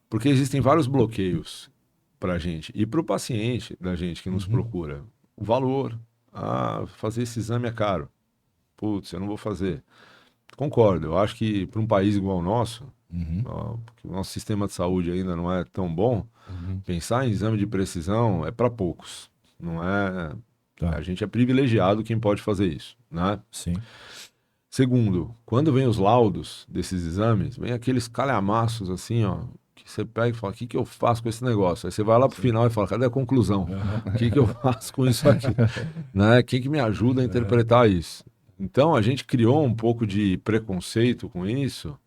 Porque existem vários bloqueios para a gente e para o paciente da gente que nos procura. O valor, fazer esse exame é caro. Putz, eu não vou fazer. Concordo, eu acho que para um país igual ao nosso, porque o nosso sistema de saúde ainda não é tão bom, pensar em exame de precisão é para poucos. Não é. A gente é privilegiado quem pode fazer isso, né? Sim. Segundo, quando vem os laudos desses exames, vem aqueles calhamaços assim, ó, que você pega e fala, o que eu faço com esse negócio? Aí você vai lá pro final e fala, cadê a conclusão? O que eu faço com isso aqui? Né? Quem que me ajuda a interpretar isso? Então, a gente criou um pouco de preconceito com isso,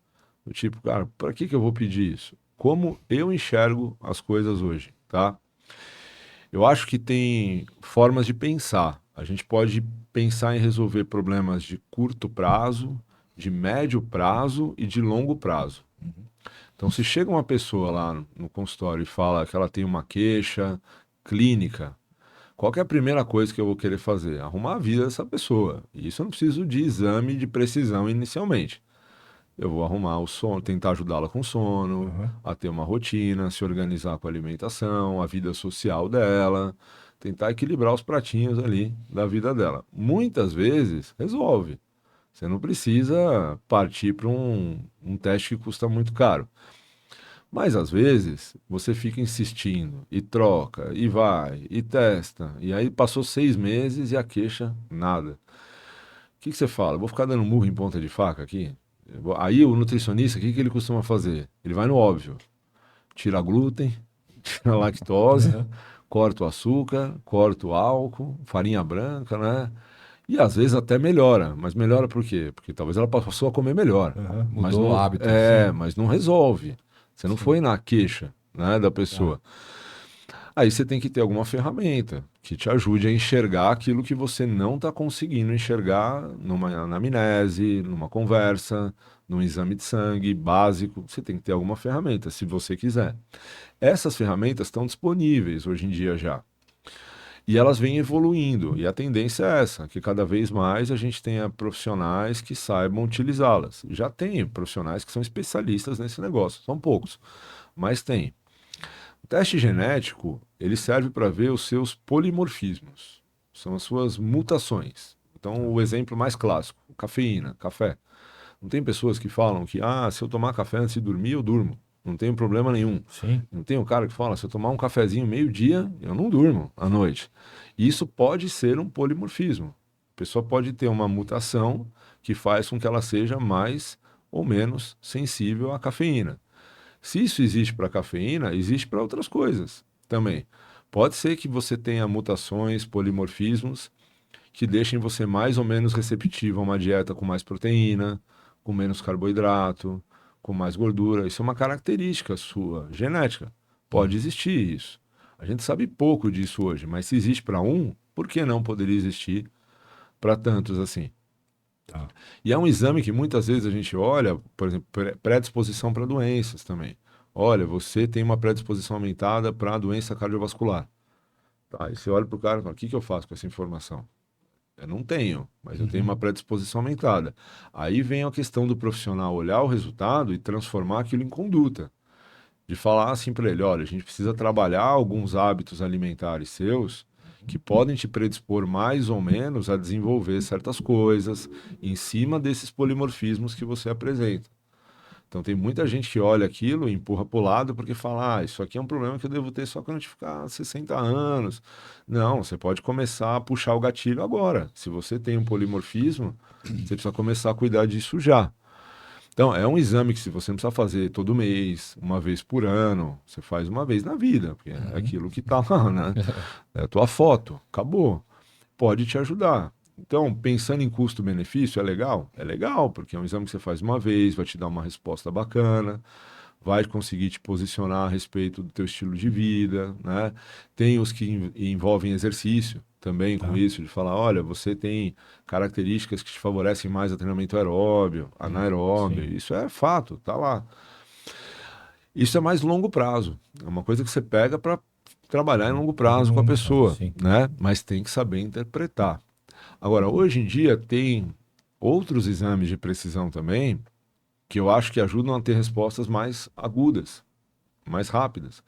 do tipo, cara, para que eu vou pedir isso? Como eu enxergo as coisas hoje, tá? Eu acho que tem formas de pensar. A gente pode pensar em resolver problemas de curto prazo, de médio prazo e de longo prazo. Então, se chega uma pessoa lá no consultório e fala que ela tem uma queixa clínica, qual que é a primeira coisa que eu vou querer fazer? Arrumar a vida dessa pessoa. E isso eu não preciso de exame de precisão inicialmente. Eu vou arrumar o sono, tentar ajudá-la com sono, a ter uma rotina, se organizar com a alimentação, a vida social dela, tentar equilibrar os pratinhos ali da vida dela. Muitas vezes resolve. Você não precisa partir para um teste que custa muito caro. Mas às vezes você fica insistindo e troca e vai e testa. E aí passou 6 meses e a queixa, nada. O que você fala? Vou ficar dando murro em ponta de faca aqui? Aí o nutricionista, o que ele costuma fazer? Ele vai no óbvio. Tira glúten, tira lactose, corta o açúcar, corta o álcool, farinha branca, né? E às vezes até melhora. Mas melhora por quê? Porque talvez ela passou a comer melhor. Mudou o hábito. Mas não resolve. Você não foi na queixa, né, da pessoa. Aí você tem que ter alguma ferramenta que te ajude a enxergar aquilo que você não está conseguindo enxergar numa anamnese, numa conversa, num exame de sangue básico. Você tem que ter alguma ferramenta, se você quiser. Essas ferramentas estão disponíveis hoje em dia já. E elas vêm evoluindo, e a tendência é essa, que cada vez mais a gente tenha profissionais que saibam utilizá-las. Já tem profissionais que são especialistas nesse negócio, são poucos, mas tem. O teste genético, ele serve para ver os seus polimorfismos, são as suas mutações. Então, o exemplo mais clássico, cafeína, café. Não tem pessoas que falam que, se eu tomar café antes de dormir, eu durmo. Não tem problema nenhum. Sim. Não tem um cara que fala, se eu tomar um cafezinho meio-dia, eu não durmo à noite. E isso pode ser um polimorfismo. A pessoa pode ter uma mutação que faz com que ela seja mais ou menos sensível à cafeína. Se isso existe para a cafeína, existe para outras coisas também. Pode ser que você tenha mutações, polimorfismos, que deixem você mais ou menos receptivo a uma dieta com mais proteína, com menos carboidrato, com mais gordura. Isso é uma característica sua, genética. Pode existir isso. A gente sabe pouco disso hoje, mas se existe para um, por que não poderia existir para tantos assim? Tá. E é um exame que muitas vezes a gente olha, por exemplo, predisposição para doenças também. Olha, você tem uma predisposição aumentada para doença cardiovascular. Tá, aí você olha para o cara e fala, o que eu faço com essa informação? Eu não tenho, mas eu tenho uma predisposição aumentada. Aí vem a questão do profissional olhar o resultado e transformar aquilo em conduta. De falar assim para ele, olha, a gente precisa trabalhar alguns hábitos alimentares seus que podem te predispor mais ou menos a desenvolver certas coisas em cima desses polimorfismos que você apresenta. Então tem muita gente que olha aquilo e empurra para o lado porque fala, isso aqui é um problema que eu devo ter só quando eu ficar 60 anos. Não, você pode começar a puxar o gatilho agora. Se você tem um polimorfismo, você precisa começar a cuidar disso já. Então, é um exame que se você não precisa fazer todo mês, uma vez por ano, você faz uma vez na vida, porque é aquilo que está lá, né? É a tua foto, acabou. Pode te ajudar. Então, pensando em custo-benefício, é legal? É legal, porque é um exame que você faz uma vez, vai te dar uma resposta bacana, vai conseguir te posicionar a respeito do teu estilo de vida, né? Tem os que envolvem exercício também com isso, de falar, olha, você tem características que te favorecem mais a treinamento aeróbio, anaeróbio, isso é fato, tá lá. Isso é mais longo prazo, é uma coisa que você pega para trabalhar em longo prazo com a pessoa, né? Mas tem que saber interpretar. Agora, hoje em dia tem outros exames de precisão também que eu acho que ajudam a ter respostas mais agudas, mais rápidas.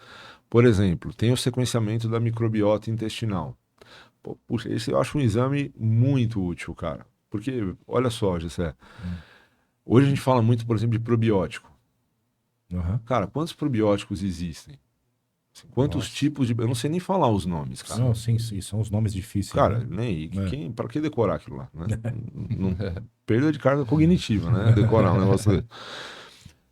Por exemplo, tem o sequenciamento da microbiota intestinal. Pô, puxa, esse eu acho um exame muito útil, cara. Porque, olha só, Gessé, hoje a gente fala muito, por exemplo, de probiótico. Cara, quantos probióticos existem? Quantos tipos de... Eu não sei nem falar os nomes, cara. Não, sim, são os nomes difíceis. Cara, né? nem... Pra que decorar aquilo lá? Né? Perda de carga cognitiva, né? Decorar um negócio desse.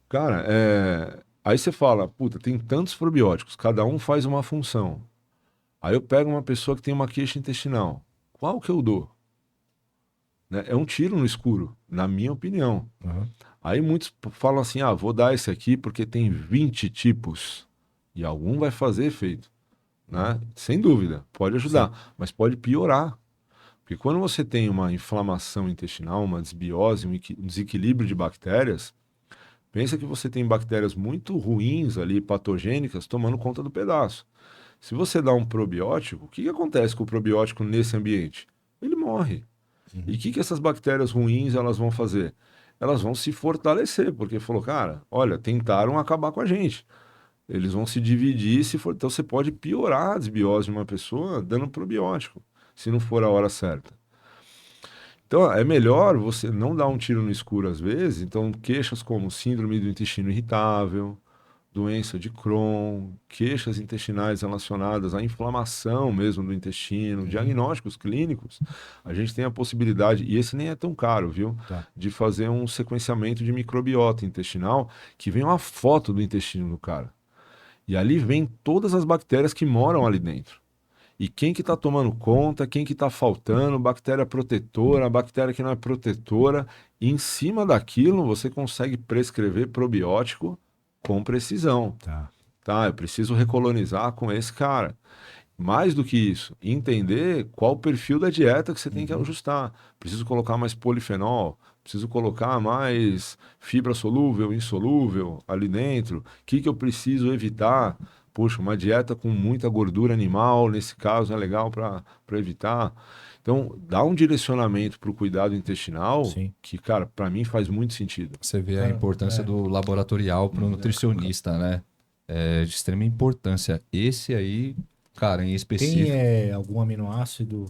Cara, aí você fala, puta, tem tantos probióticos, cada um faz uma função. Aí eu pego uma pessoa que tem uma queixa intestinal. Qual que eu dou? Né? É um tiro no escuro, na minha opinião. Aí muitos falam assim, vou dar esse aqui porque tem 20 tipos. E algum vai fazer efeito. Né? Sem dúvida, pode ajudar, mas pode piorar. Porque quando você tem uma inflamação intestinal, uma desbiose, um desequilíbrio de bactérias, pensa que você tem bactérias muito ruins ali, patogênicas, tomando conta do pedaço. Se você dá um probiótico, o que acontece com o probiótico nesse ambiente? Ele morre. E o que essas bactérias ruins elas vão fazer? Elas vão se fortalecer, porque falou, cara, olha, tentaram acabar com a gente. Eles vão se dividir, então você pode piorar a desbiose de uma pessoa dando probiótico, se não for a hora certa. Então é melhor você não dar um tiro no escuro às vezes. Então queixas como síndrome do intestino irritável, doença de Crohn, queixas intestinais relacionadas à inflamação mesmo do intestino, diagnósticos clínicos, a gente tem a possibilidade, e esse nem é tão caro, viu? De fazer um sequenciamento de microbiota intestinal, que vem uma foto do intestino do cara. E ali vem todas as bactérias que moram ali dentro. E quem que está tomando conta, quem que está faltando, bactéria protetora, bactéria que não é protetora. E em cima daquilo você consegue prescrever probiótico com precisão. Tá, eu preciso recolonizar com esse cara. Mais do que isso, entender qual o perfil da dieta que você tem que ajustar. Preciso colocar mais polifenol, preciso colocar mais fibra solúvel, insolúvel ali dentro. O que eu preciso evitar? Puxa, uma dieta com muita gordura animal, nesse caso, é legal para evitar. Então, dá um direcionamento para o cuidado intestinal que, cara, para mim faz muito sentido. Você vê a importância do laboratorial para o nutricionista, né? É de extrema importância. Esse aí, cara, em específico... Tem algum aminoácido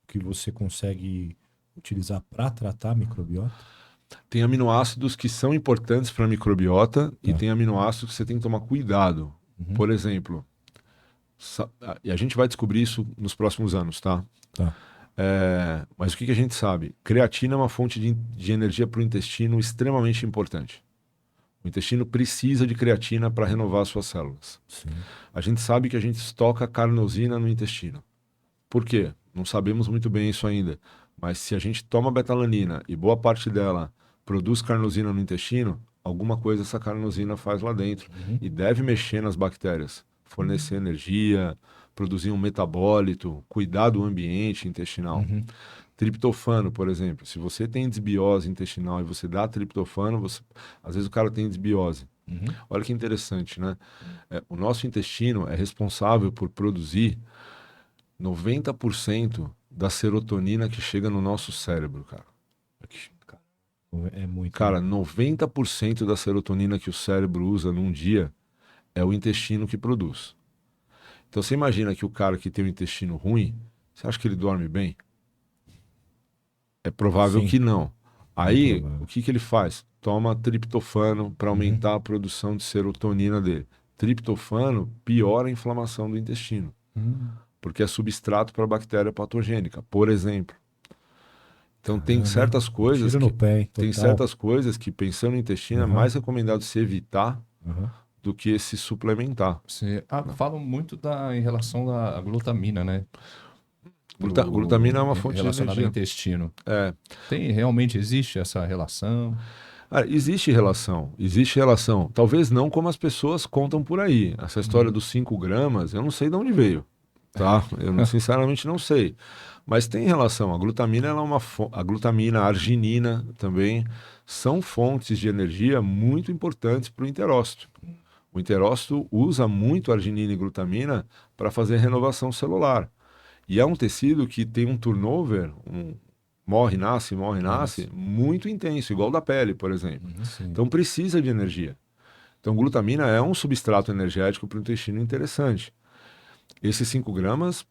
que você consegue utilizar para tratar a microbiota? Tem aminoácidos que são importantes para a microbiota e tem aminoácidos que você tem que tomar cuidado. Por exemplo, e a gente vai descobrir isso nos próximos anos, tá? Mas o que a gente sabe? Creatina é uma fonte de energia para o intestino extremamente importante. O intestino precisa de creatina para renovar suas células. A gente sabe que a gente estoca carnosina no intestino. Por quê? Não sabemos muito bem isso ainda. Mas se a gente toma betalanina e boa parte dela produz carnosina no intestino, alguma coisa essa carnosina faz lá dentro. E deve mexer nas bactérias, fornecer energia, produzir um metabólito, cuidar do ambiente intestinal. Triptofano, por exemplo. Se você tem desbiose intestinal e você dá triptofano, às vezes o cara tem desbiose. Olha que interessante, né? O nosso intestino é responsável por produzir 90% da serotonina que chega no nosso cérebro, cara. É muito. Cara, 90% da serotonina que o cérebro usa num dia é o intestino que produz. Então você imagina que o cara que tem um intestino ruim, você acha que ele dorme bem? É provável que não. Aí, o que ele faz? toma triptofano para aumentar a produção de serotonina dele. Triptofano piora a inflamação do intestino, porque é substrato para bactéria patogênica, por exemplo. Então tem certas coisas Tiro no pé, hein, tem total. certas coisas que, pensando no intestino, é mais recomendado se evitar do que se suplementar. Falam muito em relação à glutamina, né? Glutamina é uma fonte de relacionada ao energia. intestino. É. Realmente existe essa relação? Existe relação. Talvez não como as pessoas contam por aí. Essa história dos 5 gramas, eu não sei de onde veio, tá? Sinceramente não sei. Mas tem relação. A glutamina, ela é a glutamina, a arginina também são fontes de energia muito importantes para o enterócito. O enterócito usa muito arginina e glutamina para fazer renovação celular. E é um tecido que tem um turnover, morre, nasce, muito intenso, igual da pele, por exemplo. Então precisa de energia. Então glutamina é um substrato energético para o intestino interessante. Esses 5 gramas,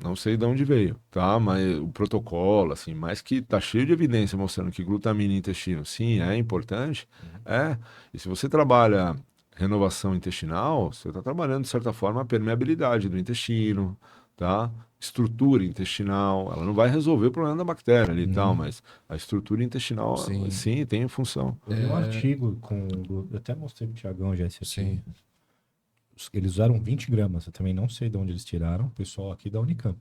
não sei de onde veio, tá? Mas o protocolo, assim, mas que tá cheio de evidência mostrando que glutamina e intestino, sim, é importante, E se você trabalha renovação intestinal, você está trabalhando, de certa forma, a permeabilidade do intestino, tá? Estrutura intestinal, ela não vai resolver o problema da bactéria ali e tal, mas a estrutura intestinal, sim, tem função. Eu li um artigo eu até mostrei pro Thiagão já esse artigo. Eles usaram 20 gramas, eu também não sei de onde eles tiraram, o pessoal aqui da Unicamp.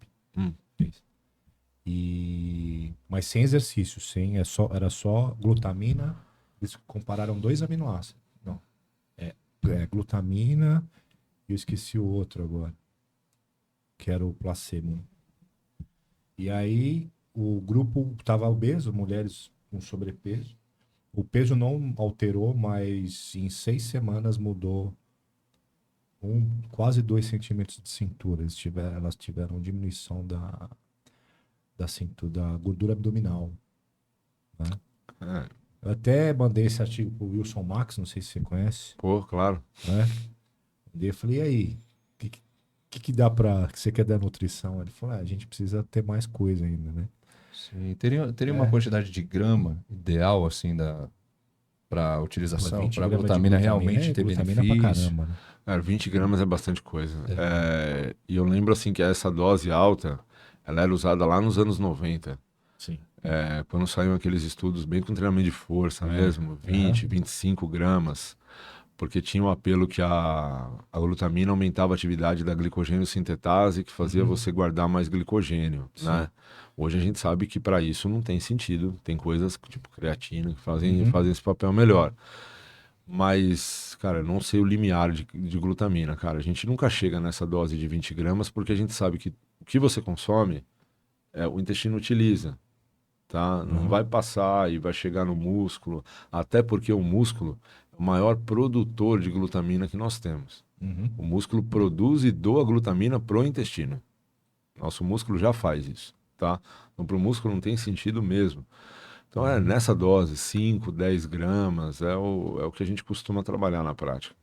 Mas sem exercício, era só glutamina, eles compararam 2 aminoácidos. Não, glutamina e eu esqueci o outro agora, que era o placebo. E aí o grupo estava obeso, mulheres com sobrepeso. O peso não alterou, mas em 6 semanas mudou quase 2 centímetros de cintura. Elas tiveram diminuição da cintura, da gordura abdominal. Né? Eu até mandei esse artigo pro Wilson Max, não sei se você conhece. Pô, claro. Né? Eu falei, e aí? O que dá para que você quer dar nutrição? Ele falou, a gente precisa ter mais coisa ainda, né? Sim, teria uma quantidade de grama ideal, assim, para utilização, para a glutamina realmente ter glutamina benefício? Pra caramba, né? 20 gramas é bastante coisa. E eu lembro, assim, que essa dose alta, ela era usada lá nos anos 90. Sim. Quando saíram aqueles estudos bem com treinamento de força mesmo, 20, 25 gramas. Porque tinha um apelo que a glutamina aumentava a atividade da glicogênio sintetase, que fazia você guardar mais glicogênio, né? Hoje a gente sabe que para isso não tem sentido. Tem coisas tipo creatina que fazem esse papel melhor. Mas, cara, eu não sei o limiar de glutamina, cara. A gente nunca chega nessa dose de 20 gramas porque a gente sabe que o que você consome, o intestino utiliza, tá? Não vai passar e vai chegar no músculo, até porque o músculo é o maior produtor de glutamina que nós temos. O músculo produz e doa glutamina pro intestino. Nosso músculo já faz isso, tá? Então, pro músculo não tem sentido mesmo. Então, nessa dose, 5, 10 gramas, é o que a gente costuma trabalhar na prática.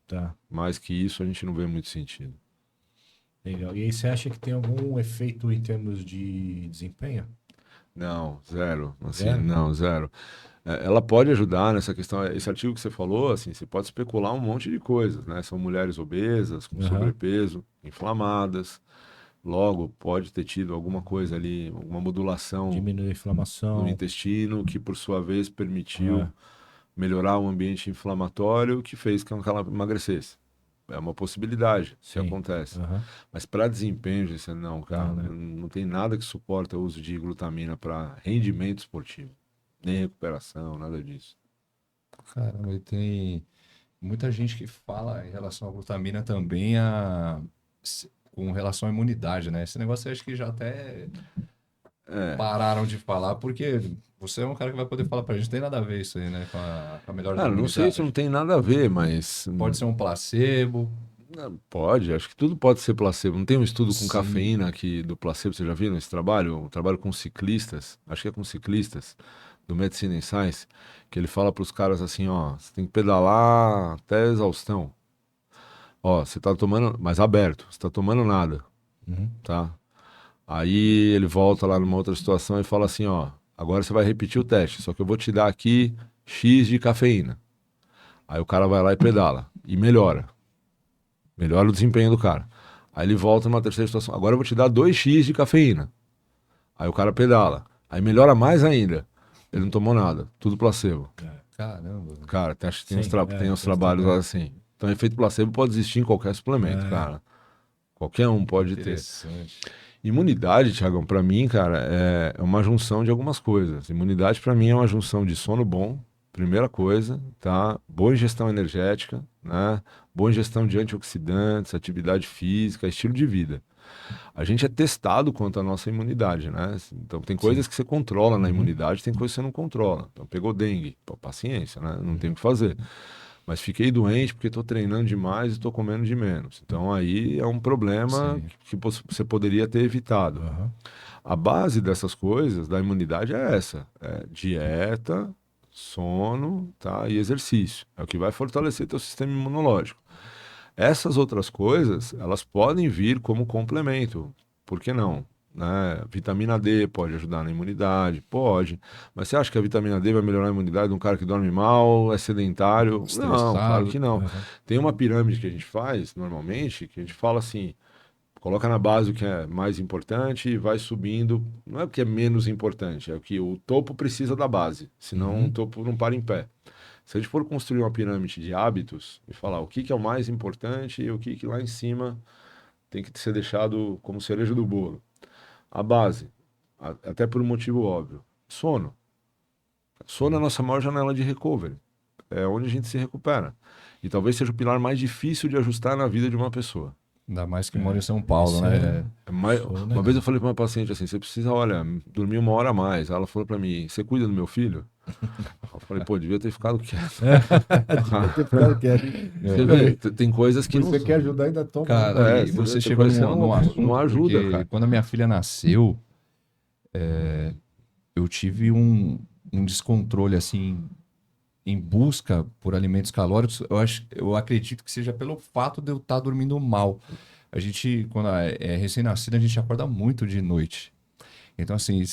Tá. Mais que isso, a gente não vê muito sentido. Legal. E aí você acha que tem algum efeito em termos de desempenho? Não, zero. Assim, Zero? não, zero. Ela pode ajudar nessa questão. Esse artigo que você falou, assim, você pode especular um monte de coisas, né? São mulheres obesas, com sobrepeso, inflamadas. Logo, pode ter tido alguma coisa ali, alguma modulação Diminui a inflamação no intestino, que por sua vez permitiu melhorar o ambiente inflamatório, que fez com que ela emagrecesse. É uma possibilidade, se acontece. Mas para desempenho, isso não, cara, não tem nada que suporta o uso de glutamina para rendimento esportivo, nem recuperação, nada disso. Caramba, e tem muita gente que fala em relação à glutamina também com relação à imunidade, né? Esse negócio eu acho que já até pararam de falar, porque você é um cara que vai poder falar pra gente, não tem nada a ver isso aí, né? Com a melhor Cara, não sei se não tem nada a ver, mas... Pode ser um placebo. Pode, acho que tudo pode ser placebo. Não tem um estudo com cafeína aqui do placebo, você já viu esse trabalho? Um trabalho com ciclistas, acho que é com ciclistas, do Medicine and Science, que ele fala pros caras assim, ó, você tem que pedalar até exaustão. Ó, você tá tomando, mas aberto, você tá tomando nada, tá? Aí ele volta lá numa outra situação e fala assim, ó, agora você vai repetir o teste, só que eu vou te dar aqui X de cafeína. Aí o cara vai lá e pedala. E melhora. Melhora o desempenho do cara. Aí ele volta numa terceira situação. Agora eu vou te dar 2x de cafeína. Aí o cara pedala. Aí melhora mais ainda. Ele não tomou nada. Tudo placebo. Caramba. Cara, tem Sim, uns trabalhos assim. Então, efeito placebo pode existir em qualquer suplemento, cara. Qualquer um pode ter. Interessante. Imunidade, Thiagão, pra mim, cara, é uma junção de algumas coisas. Imunidade, pra mim, é uma junção de sono bom, primeira coisa, tá? Boa ingestão energética, né? Boa ingestão de antioxidantes, atividade física, estilo de vida. A gente é testado quanto à nossa imunidade, né? Então, tem coisas que você controla na imunidade, tem coisas que você não controla. Então, pegou dengue, pô, paciência, né? Não tem o que fazer. Mas fiquei doente porque estou treinando demais e estou comendo de menos. Então aí é um problema que você poderia ter evitado. A base dessas coisas, da imunidade, é essa: é dieta, sono, tá? E exercício. É o que vai fortalecer teu sistema imunológico. Essas outras coisas, elas podem vir como complemento. Por que não? Né? Vitamina D pode ajudar na imunidade, pode. Mas você acha que a vitamina D vai melhorar a imunidade de um cara que dorme mal, é sedentário? Não, claro que não. Tem uma pirâmide que a gente faz, normalmente, que a gente fala assim, coloca na base o que é mais importante e vai subindo. Não é o que é menos importante, é o que o topo precisa da base, senão o topo não para em pé. Se a gente for construir uma pirâmide de hábitos e falar o que é o mais importante e o que lá em cima tem que ser deixado como cereja do bolo. A base, até por um motivo óbvio, sono. Sono é a nossa maior janela de recovery. É onde a gente se recupera. E talvez seja o pilar mais difícil de ajustar na vida de uma pessoa. Ainda mais que mora em São Paulo, né? Uma vez eu falei para uma paciente assim, você precisa, olha, dormir 1 hora a mais. Ela falou para mim, você cuida do meu filho? Eu falei, pô, devia ter ficado quieto. Devia ter ficado quieto. Você vê, tem coisas que você quer ajudar, ainda toma. Cara, e você chegou num assunto, não ajuda, porque cara. quando a minha filha nasceu, eu tive um descontrole, assim, em busca por alimentos calóricos. Eu acredito que seja pelo fato de eu estar dormindo mal. A gente, quando é recém-nascido, a gente acorda muito de noite. Então, assim,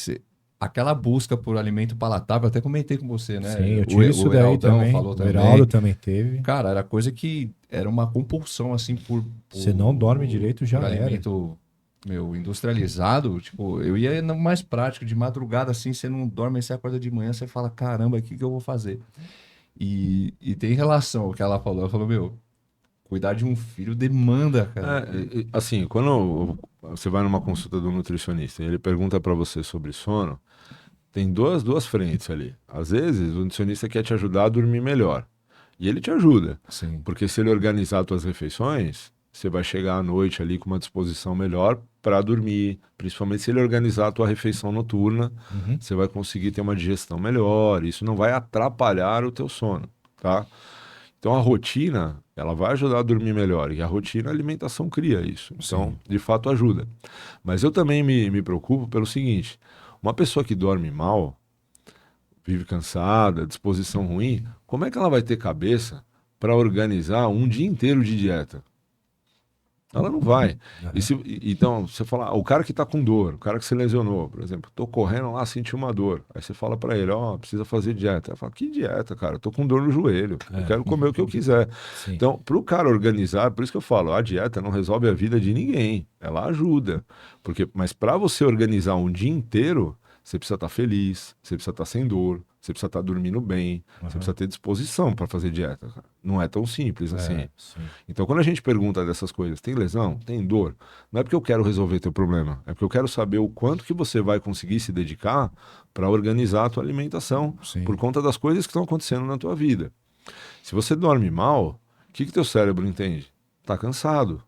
aquela busca por alimento palatável, até comentei com você, né? Sim, eu tive isso daí Heraldão também. falou O também. Heraldo também teve. Cara, era coisa que era uma compulsão, assim, por Você não dorme direito, já por era. alimento, industrializado. Tipo, eu ia no mais prático, de madrugada, assim, você não dorme, aí você acorda de manhã, você fala, caramba, o que eu vou fazer? E tem relação ao que ela falou. Ela falou, cuidar de um filho demanda, cara. Assim, quando você vai numa consulta do nutricionista e ele pergunta para você sobre sono, tem duas frentes ali. Às vezes, o nutricionista quer te ajudar a dormir melhor. E ele te ajuda. Sim. Porque se ele organizar as tuas refeições, você vai chegar à noite ali com uma disposição melhor para dormir. Principalmente se ele organizar a tua refeição noturna, você vai conseguir ter uma digestão melhor. Isso não vai atrapalhar o teu sono, tá? Então a rotina, ela vai ajudar a dormir melhor. E a rotina, a alimentação cria isso. Então, de fato, ajuda. Mas eu também me preocupo pelo seguinte: uma pessoa que dorme mal, vive cansada, disposição ruim, como é que ela vai ter cabeça para organizar um dia inteiro de dieta? Ela não vai. Então, você fala, o cara que está com dor, o cara que se lesionou, por exemplo, tô correndo lá, senti uma dor. Aí você fala para ele, precisa fazer dieta. Ele fala, que dieta, cara? Eu tô com dor no joelho, eu quero comer o que eu quiser. Sim. Então, para o cara organizar, por isso que eu falo, a dieta não resolve a vida de ninguém, ela ajuda. Mas para você organizar um dia inteiro, você precisa estar feliz, você precisa estar sem dor, você precisa estar dormindo bem, você precisa ter disposição para fazer dieta. Cara. Não é tão simples assim. Sim. Então, quando a gente pergunta dessas coisas, tem lesão? Tem dor? Não é porque eu quero resolver teu problema, é porque eu quero saber o quanto que você vai conseguir se dedicar para organizar a tua alimentação, por conta das coisas que estão acontecendo na tua vida. Se você dorme mal, o que teu cérebro entende? Está cansado.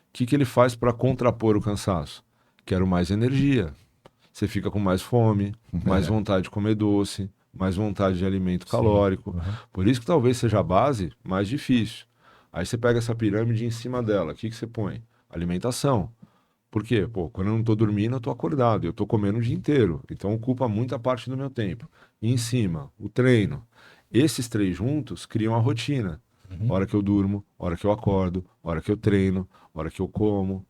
O que ele faz para contrapor o cansaço? Quero mais energia. Você fica com mais fome, mais vontade de comer doce, mais vontade de alimento calórico. Por isso que talvez seja a base mais difícil. Aí você pega essa pirâmide em cima dela, o que você põe? Alimentação. Por quê? Quando eu não estou dormindo, eu estou acordado, eu estou comendo o dia inteiro. Então ocupa muita parte do meu tempo. E em cima, o treino. Esses três juntos criam a rotina. Hora que eu durmo, hora que eu acordo, hora que eu treino, hora que eu como,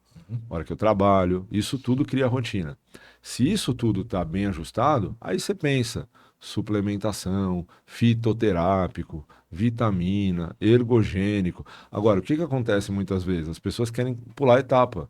hora que eu trabalho. Isso tudo cria rotina. Se isso tudo está bem ajustado, aí você pensa, suplementação, fitoterápico, vitamina, ergogênico. Agora, o que acontece muitas vezes? As pessoas querem pular a etapa.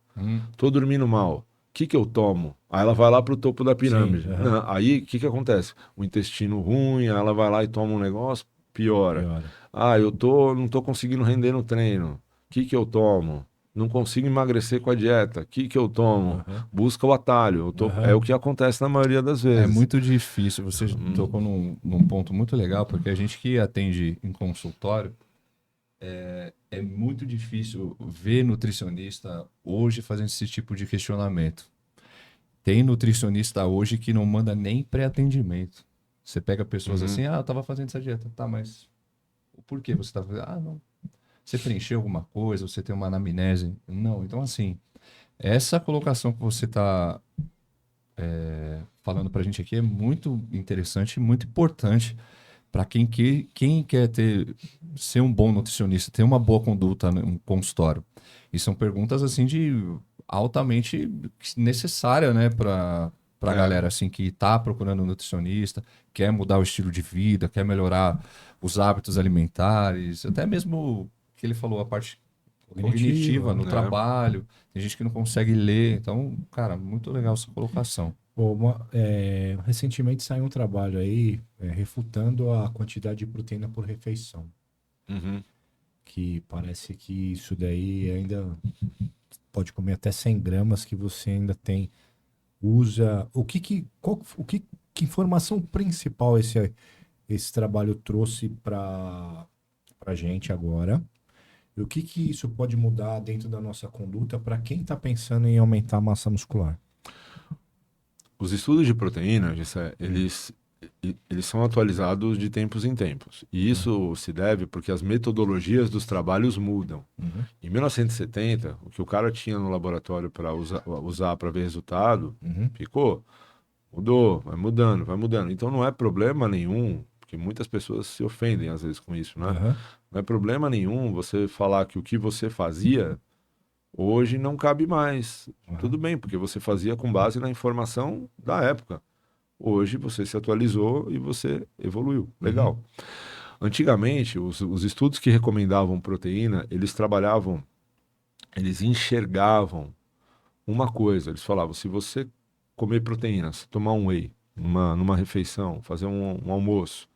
Tô dormindo mal. O que eu tomo? Aí ela vai lá pro topo da pirâmide. Sim, Não, aí, o que acontece? O intestino ruim, aí ela vai lá e toma um negócio, piora. Ah, não tô conseguindo render no treino. O que eu tomo? Não consigo emagrecer com a dieta. O que eu tomo? Busca o atalho. É o que acontece na maioria das vezes. É muito difícil. Você tocou num ponto muito legal, porque a gente que atende em consultório, é muito difícil ver nutricionista hoje fazendo esse tipo de questionamento. Tem nutricionista hoje que não manda nem pré-atendimento. Você pega pessoas assim, eu tava fazendo essa dieta. Tá, mas o porquê você tá fazendo? Ah, não. Você preencheu alguma coisa? Você tem uma anamnese? Não. Então, assim, essa colocação que você tá falando pra gente aqui é muito interessante e muito importante para quem quer ser um bom nutricionista, ter uma boa conduta no consultório. E são perguntas assim de altamente necessária, né, para a galera assim que está procurando um nutricionista, quer mudar o estilo de vida, quer melhorar os hábitos alimentares, até mesmo que ele falou a parte cognitiva no trabalho. Tem gente que não consegue ler, então, cara, muito legal essa colocação. Recentemente saiu um trabalho aí refutando a quantidade de proteína por refeição. Que parece que isso daí ainda pode comer até 100 gramas que você ainda usa. Que informação principal esse trabalho trouxe para a gente agora? E o que isso pode mudar dentro da nossa conduta para quem está pensando em aumentar a massa muscular? Os estudos de proteína, eles são atualizados de tempos em tempos. E isso se deve porque as metodologias dos trabalhos mudam. Em 1970, o que o cara tinha no laboratório para usar para ver resultado, mudou, vai mudando, vai mudando. Então não é problema nenhum, porque muitas pessoas se ofendem às vezes com isso, né? Não é problema nenhum você falar que o que você fazia hoje não cabe mais. Tudo bem, porque você fazia com base na informação da época. Hoje você se atualizou e você evoluiu. Legal. Antigamente, os estudos que recomendavam proteína, eles enxergavam uma coisa. Eles falavam, se você comer proteína, se tomar um whey numa refeição, fazer um almoço,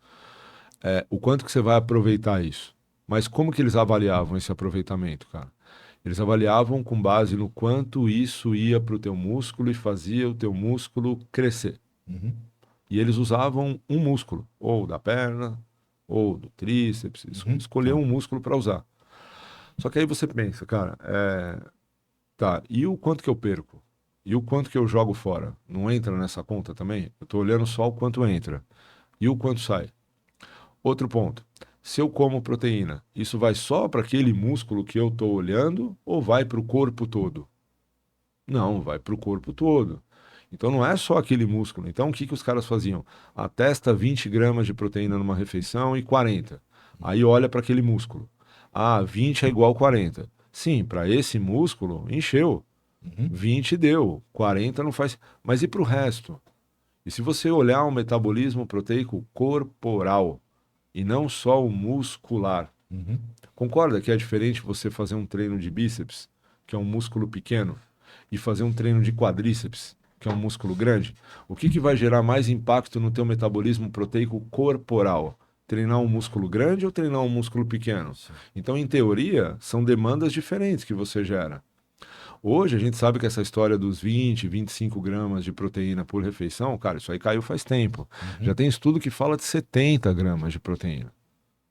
o quanto que você vai aproveitar isso? Mas como que eles avaliavam esse aproveitamento, cara? Eles avaliavam com base no quanto isso ia para o teu músculo e fazia o teu músculo crescer. E eles usavam um músculo, ou da perna, ou do tríceps, escolher um músculo para usar. Só que aí você pensa, cara, e o quanto que eu perco? E o quanto que eu jogo fora? Não entra nessa conta também? Eu estou olhando só o quanto entra. E o quanto sai? Outro ponto. Se eu como proteína, isso vai só para aquele músculo que eu estou olhando ou vai para o corpo todo? Não, vai para o corpo todo. Então não é só aquele músculo. Então o que os caras faziam? Testa 20 gramas de proteína numa refeição e 40. Aí olha para aquele músculo. 20 é igual a 40. Sim, para esse músculo, encheu. 20 deu, 40 não faz. Mas e para o resto? E se você olhar o metabolismo proteico corporal, e não só o muscular. Concorda que é diferente você fazer um treino de bíceps, que é um músculo pequeno, e fazer um treino de quadríceps, que é um músculo grande? O que vai gerar mais impacto no teu metabolismo proteico corporal? Treinar um músculo grande ou treinar um músculo pequeno? Então, em teoria, são demandas diferentes que você gera. Hoje a gente sabe que essa história dos 20, 25 gramas de proteína por refeição, cara, isso aí caiu faz tempo. Já tem estudo que fala de 70 gramas de proteína.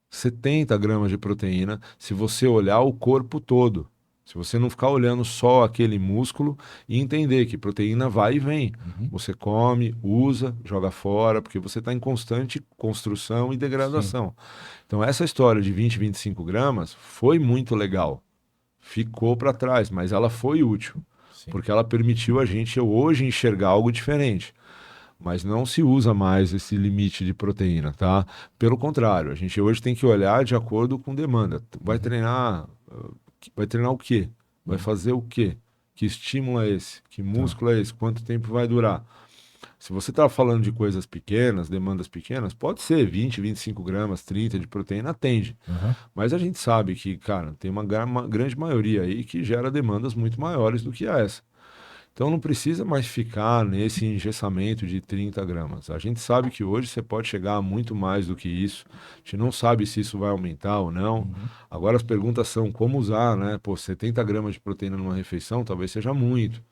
70 gramas de proteína se você olhar o corpo todo. Se você não ficar olhando só aquele músculo e entender que proteína vai e vem. Você come, usa, joga fora, porque você está em constante construção e degradação. Então essa história de 20, 25 gramas foi muito legal. Ficou para trás, mas ela foi útil, porque ela permitiu a gente hoje enxergar algo diferente. Mas não se usa mais esse limite de proteína, tá? Pelo contrário, a gente hoje tem que olhar de acordo com demanda. Vai treinar o quê? Vai fazer o quê? Que estímulo é esse? Que músculo é esse? Quanto tempo vai durar? Se você está falando de coisas pequenas, demandas pequenas, pode ser 20, 25 gramas, 30 de proteína, atende. Mas a gente sabe que, cara, tem uma grande maioria aí que gera demandas muito maiores do que essa. Então não precisa mais ficar nesse engessamento de 30 gramas. A gente sabe que hoje você pode chegar a muito mais do que isso. A gente não sabe se isso vai aumentar ou não. Agora as perguntas são como usar, né? Pô, 70 gramas de proteína numa refeição talvez seja muito.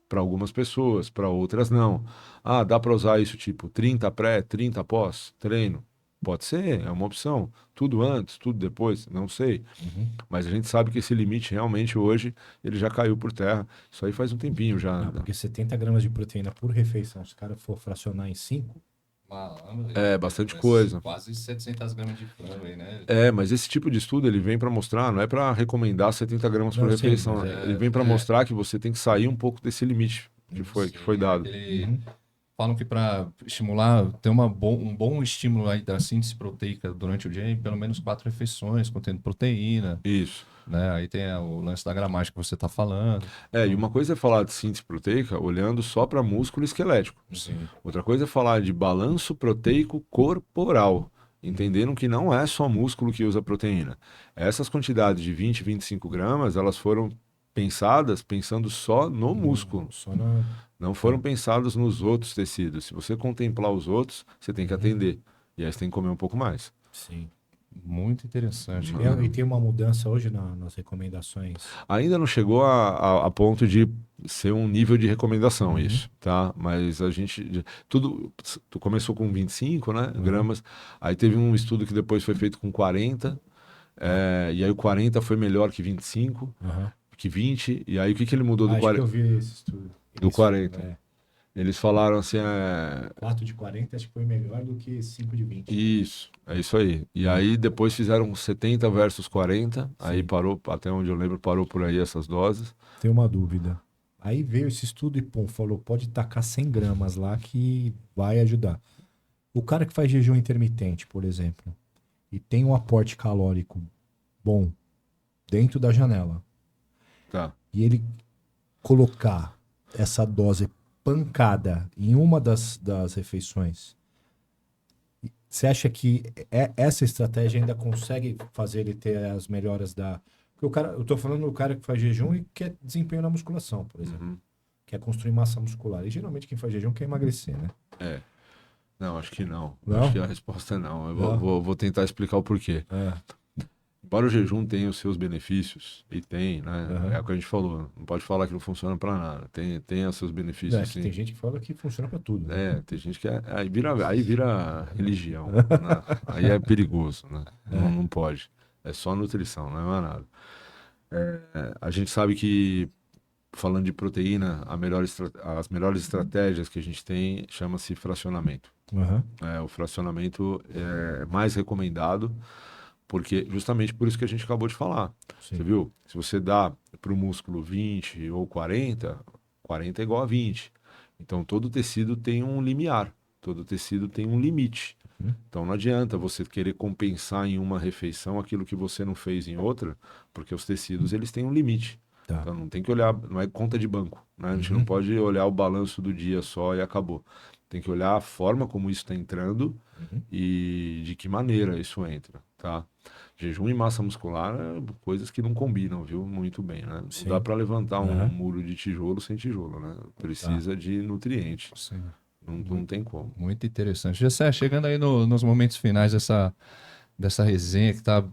Para algumas pessoas, para outras não. Ah, dá para usar isso tipo 30 pré, 30 pós, treino? Pode ser, é uma opção. Tudo antes, tudo depois, não sei. Mas a gente sabe que esse limite realmente hoje ele já caiu por terra. Isso aí faz um tempinho já. Não, porque 70 gramas de proteína por refeição, se o cara for fracionar em 5, É bastante coisa. Quase 700 gramas de frango aí, né? Mas esse tipo de estudo ele vem para mostrar, não é para recomendar 70 gramas por Não, sim, refeição. mas Ele vem para mostrar que você tem que sair um pouco desse limite que foi dado. Falam que para estimular, ter um bom estímulo aí da síntese proteica durante o dia, em pelo menos 4 refeições, contendo proteína. Isso. Né? Aí tem o lance da gramática que você está falando. E uma coisa é falar de síntese proteica olhando só para músculo esquelético. Sim. Outra coisa é falar de balanço proteico corporal, entendendo que não é só músculo que usa proteína. Essas quantidades de 20, 25 gramas, elas foram pensadas pensando só no músculo. Não foram pensadas nos outros tecidos. Se você contemplar os outros, você tem que atender. E aí você tem que comer um pouco mais. Sim. Muito interessante. E tem uma mudança hoje nas recomendações? Ainda não chegou a ponto de ser um nível de recomendação isso, tá? Mas a gente... Tu começou com 25, né, gramas. Aí teve um estudo que depois foi feito com 40. E aí o 40 foi melhor que 25, que 20. E aí o que ele mudou do 40? Acho que eu vi esse estudo. Do 40. Eles falaram assim... 4 de 40 acho que foi melhor do que 5 de 20. Isso, é isso aí. E aí depois fizeram 70 versus 40. Aí parou, até onde eu lembro, parou por aí essas doses. Tem uma dúvida. Aí veio esse estudo e falou, pode tacar 100 gramas lá que vai ajudar. O cara que faz jejum intermitente, por exemplo, e tem um aporte calórico bom dentro da janela, e ele colocar essa dose pancada em uma das refeições, você acha que essa estratégia ainda consegue fazer ele ter as melhoras da... Porque eu tô falando do cara que faz jejum e quer desempenho na musculação, por exemplo. Quer construir massa muscular. E geralmente quem faz jejum quer emagrecer, né? Não, acho que não. Não? Acho que a resposta é não. Eu vou tentar explicar o porquê. Embora o jejum tenha os seus benefícios, e tem, né? É o que a gente falou. Não pode falar que não funciona para nada. Tem os seus benefícios, sim. Tem gente que fala que funciona para tudo. Né? Tem gente que... Aí vira religião. Né? Aí é perigoso, né? Não pode. É só nutrição, não é mais nada. A gente sabe que, falando de proteína, as melhores estratégias que a gente tem chama-se fracionamento. O fracionamento é mais recomendado, porque justamente por isso que a gente acabou de falar. Sim. Você viu? Se você dá para o músculo 20 ou 40, 40 é igual a 20. Então todo tecido tem um limiar, todo tecido tem um limite. Então não adianta você querer compensar em uma refeição aquilo que você não fez em outra, porque os tecidos eles têm um limite. Então não tem que olhar, não é conta de banco, né? A gente não pode olhar o balanço do dia só e acabou. Tem que olhar a forma como isso está entrando e de que maneira isso entra, tá? Jejum e massa muscular é coisas que não combinam, viu? Muito bem, né? Não dá para levantar um muro de tijolo sem tijolo, né? Precisa de nutriente. Sim. Não tem como. Muito interessante. Gessé, chegando aí nos momentos finais dessa resenha que tá,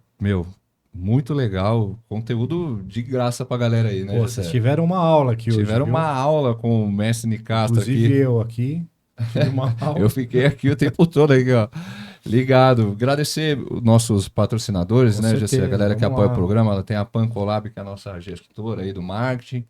muito legal. Conteúdo de graça pra galera aí, né, Gessé? Vocês tiveram uma aula aqui hoje, Tiveram viu? uma aula com o mestre Nicastro aqui. Inclusive eu aqui. Tive uma aula. Eu fiquei aqui o tempo todo aqui, ó. Ligado. Agradecer os nossos patrocinadores, Com né, certeza, Gessé? A galera que vamos apoia lá. o programa. Ela tem a Pancolab, que é a nossa gestora aí do marketing.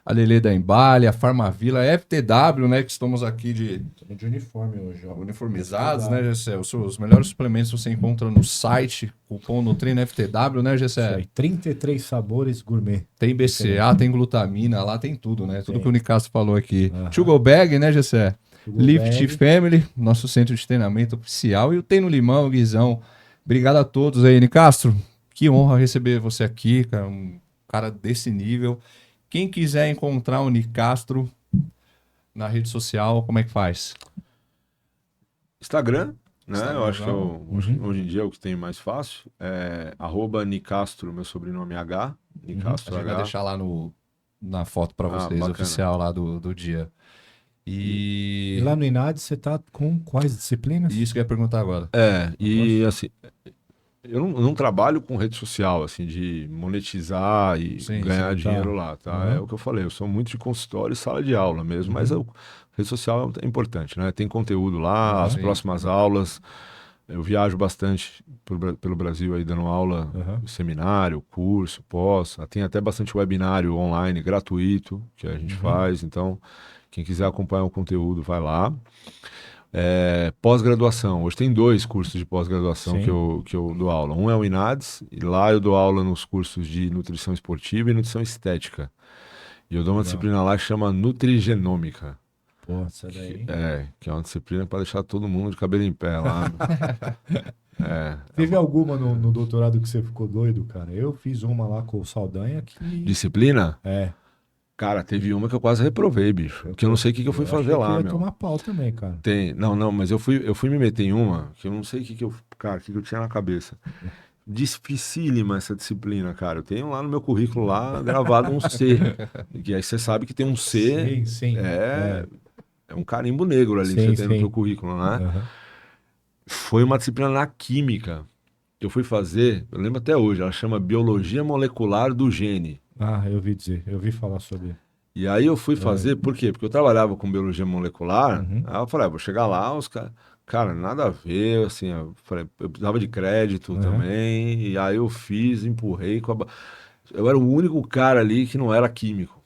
A Lelê da Embale, a Farmavila, a FTW, né? Que estamos aqui de uniforme hoje, ó. uniformizados, né, Gessé? Os melhores suplementos você encontra no site, cupom Nutrino FTW, né, Gessé? 33 sabores gourmet. Tem BCA, tem glutamina, lá tem tudo, né? Tudo Tem. que o Nicastro falou aqui. To Go Bag, né, Gessé? Lift Family, nosso centro de treinamento oficial. E o Tem no Limão, o Guizão. Obrigado a todos aí, Nicastro. Que honra receber você aqui, cara. Um cara desse nível. Quem quiser encontrar o Nicastro na rede social, como é que faz? Instagram, né? Instagram, Eu acho que hoje em dia é o que tem mais fácil. É @Nicastro, meu sobrenome é H. A Nicastro gente vai H. deixar lá na foto pra vocês, Bacana. oficial lá do dia. E lá no INAD você tá com quais disciplinas? Isso que eu ia perguntar agora. E assim, eu não trabalho com rede social, assim, de monetizar e Sim, ganhar sim, dinheiro tá. lá, tá? Uhum. É o que eu falei, eu sou muito de consultório e sala de aula mesmo, mas rede social é importante, né? Tem conteúdo lá, as Sim. próximas aulas. Eu viajo bastante pelo Brasil aí dando aula, seminário, curso, pós. Tem até bastante webinário online gratuito que a gente faz. Então, quem quiser acompanhar o conteúdo, vai lá. Pós-graduação. Hoje tem 2 cursos de pós-graduação Sim. que eu dou aula. Um é o INADS, e lá eu dou aula nos cursos de nutrição esportiva e nutrição estética. E eu dou uma disciplina lá que chama Nutrigenômica. Pô, essa daí. Que é uma disciplina para deixar todo mundo de cabelo em pé lá. Teve alguma no doutorado que você ficou doido, cara? Eu fiz uma lá com o Saldanha que. Disciplina? É. Cara, teve uma que eu quase reprovei, bicho. Porque eu não sei o que eu fui fazer achei lá, que ia meu. tomar pau também, cara. Não, mas eu fui me meter em uma que eu não sei o que eu tinha na cabeça. Dificílima essa disciplina, cara. Eu tenho lá no meu currículo lá gravado um C. Que aí você sabe que tem um C. Sim. É um carimbo negro ali que Sim, você tem no sim. teu currículo, né? Aham. Foi uma disciplina na química que eu fui fazer, eu lembro até hoje, ela chama Biologia Molecular do Gene. Ah, eu ouvi falar sobre. E aí eu fui fazer, por quê? Porque eu trabalhava com biologia molecular, aí eu falei, vou chegar lá, os caras, cara, nada a ver, assim, eu falei, eu precisava de crédito também, e aí eu fiz, empurrei eu era o único cara ali que não era químico.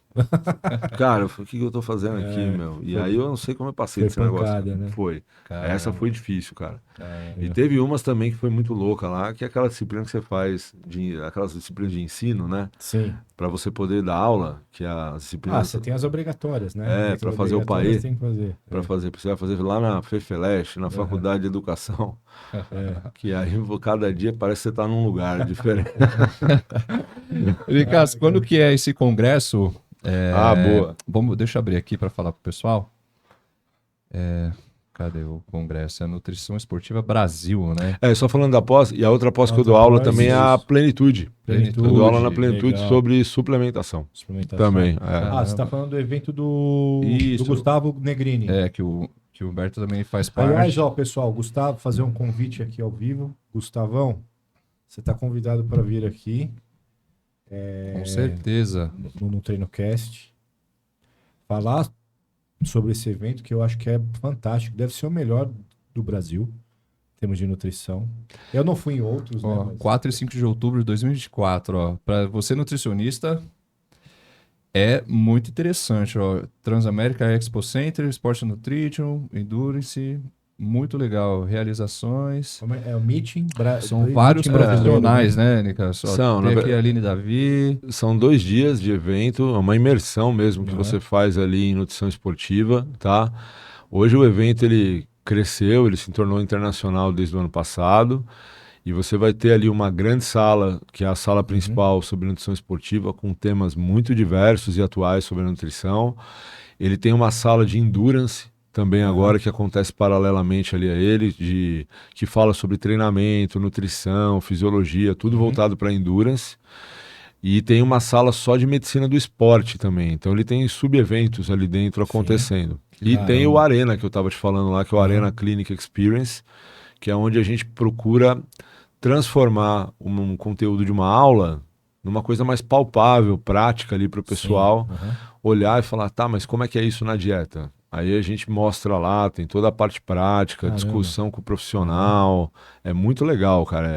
Cara, eu falei, o que eu tô fazendo aqui, meu? E aí eu não sei como eu passei desse pancada, negócio. né? Foi. Caramba. Essa foi difícil, cara. E teve umas também que foi muito louca lá, que é aquela disciplina que você faz, aquelas disciplinas de ensino, né? Sim. Pra você poder dar aula, que é a disciplina... Você tem as obrigatórias, né? pra fazer o PAE. Tem que fazer. Você vai fazer lá na FEFELESH, na Faculdade de Educação. Que aí cada dia parece que você tá num lugar diferente. Ricardo, quando que é esse congresso? Boa. Deixa eu abrir aqui para falar pro pessoal. Cadê o congresso? É a Nutrição Esportiva Brasil, né? Só falando da pós, e a outra pós que eu Outra dou aula pós, também é a Plenitude. Plenitude, Eu dou aula na Plenitude legal. sobre suplementação. Também. Você tá falando do evento do Isso. Gustavo Negrini. Que o Humberto também faz parte. Aliás, pessoal, Gustavo, fazer um convite aqui ao vivo. Gustavão, você tá convidado para vir aqui. Com certeza. No TreinoCast. Falar sobre esse evento que eu acho que é fantástico. Deve ser o melhor do Brasil, em termos de nutrição. Eu não fui em outros, né? Mas... 4 e 5 de outubro de 2024, para você nutricionista, é muito interessante, Transamérica Expo Center, Sport Nutrition, Endurance, muito legal, realizações. É o meeting. São vários profissionais, né, Nicas? Tem aqui a Aline Davi. São 2 dias de evento, é uma imersão mesmo que você faz ali em nutrição esportiva, tá? Hoje o evento ele cresceu, ele se tornou internacional desde o ano passado. E você vai ter ali uma grande sala, que é a sala principal sobre nutrição esportiva, com temas muito diversos e atuais sobre a nutrição. Ele tem uma sala de endurance também agora, que acontece paralelamente ali a ele, que fala sobre treinamento, nutrição, fisiologia, tudo voltado para endurance. E tem uma sala só de medicina do esporte também. Então ele tem sub-eventos ali dentro acontecendo. E tem o Arena, que eu estava te falando lá, que é o Arena Clinic Experience, que é onde a gente procura transformar um conteúdo de uma aula numa coisa mais palpável, prática ali para o pessoal olhar e falar, tá, mas como é que é isso na dieta? Aí a gente mostra lá, tem toda a parte prática, discussão com o profissional. É muito legal, cara.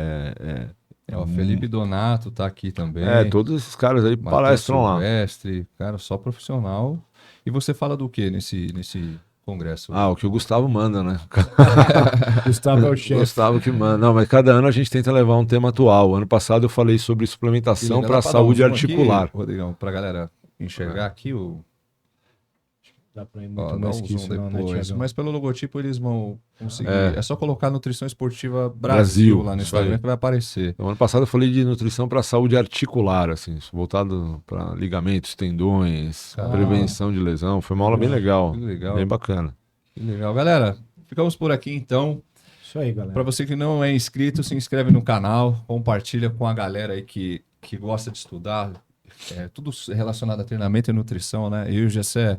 O Felipe Donato tá aqui também. Todos esses caras aí palestram lá. Silvestre, cara, só profissional. E você fala do que nesse congresso? O que o Gustavo manda, né? Gustavo é o chefe. Gustavo que manda. Não, mas cada ano a gente tenta levar um tema atual. Ano passado eu falei sobre suplementação para a saúde articular. Aqui, Rodrigão, pra galera enxergar aqui o... Dá pra ir muito Dá mais um que zoom isso, não, né, depois. Thiagão? Mas pelo logotipo eles vão conseguir. É só colocar Nutrição Esportiva Brasil lá no Instagram que vai aparecer. Então, ano passado eu falei de nutrição para saúde articular, assim, voltado para ligamentos, tendões, prevenção de lesão. Foi uma aula bem legal, Que legal. bem bacana. Que legal. Galera, ficamos por aqui então. Isso aí, galera. Para você que não é inscrito, se inscreve no canal, compartilha com a galera aí que gosta de estudar, tudo relacionado a treinamento e nutrição, né? Eu e o Gessé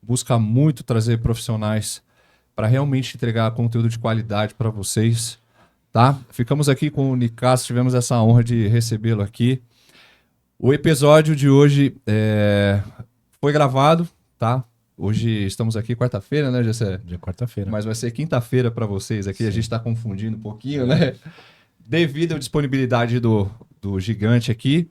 busca muito trazer profissionais para realmente entregar conteúdo de qualidade para vocês, tá? Ficamos aqui com o Nicasso, tivemos essa honra de recebê-lo aqui. O episódio de hoje foi gravado, tá? Hoje estamos aqui quarta-feira, né, Gessé? Dia quarta-feira. Mas vai ser quinta-feira para vocês aqui. Sim. A gente está confundindo um pouquinho, né? Devido à disponibilidade do gigante aqui.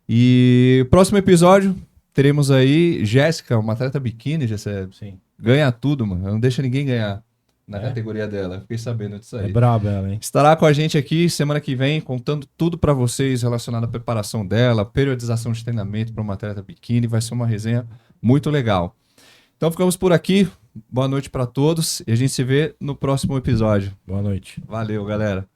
E próximo episódio teremos aí Jéssica, uma atleta biquíni, Gessé. Sim. Ganha tudo, mano. Não deixa ninguém ganhar na categoria dela. Fiquei sabendo disso aí. É braba ela, hein? Estará com a gente aqui semana que vem, contando tudo para vocês relacionado à preparação dela, periodização de treinamento para uma atleta biquíni. Vai ser uma resenha muito legal. Então ficamos por aqui. Boa noite para todos e a gente se vê no próximo episódio. Boa noite. Valeu, galera.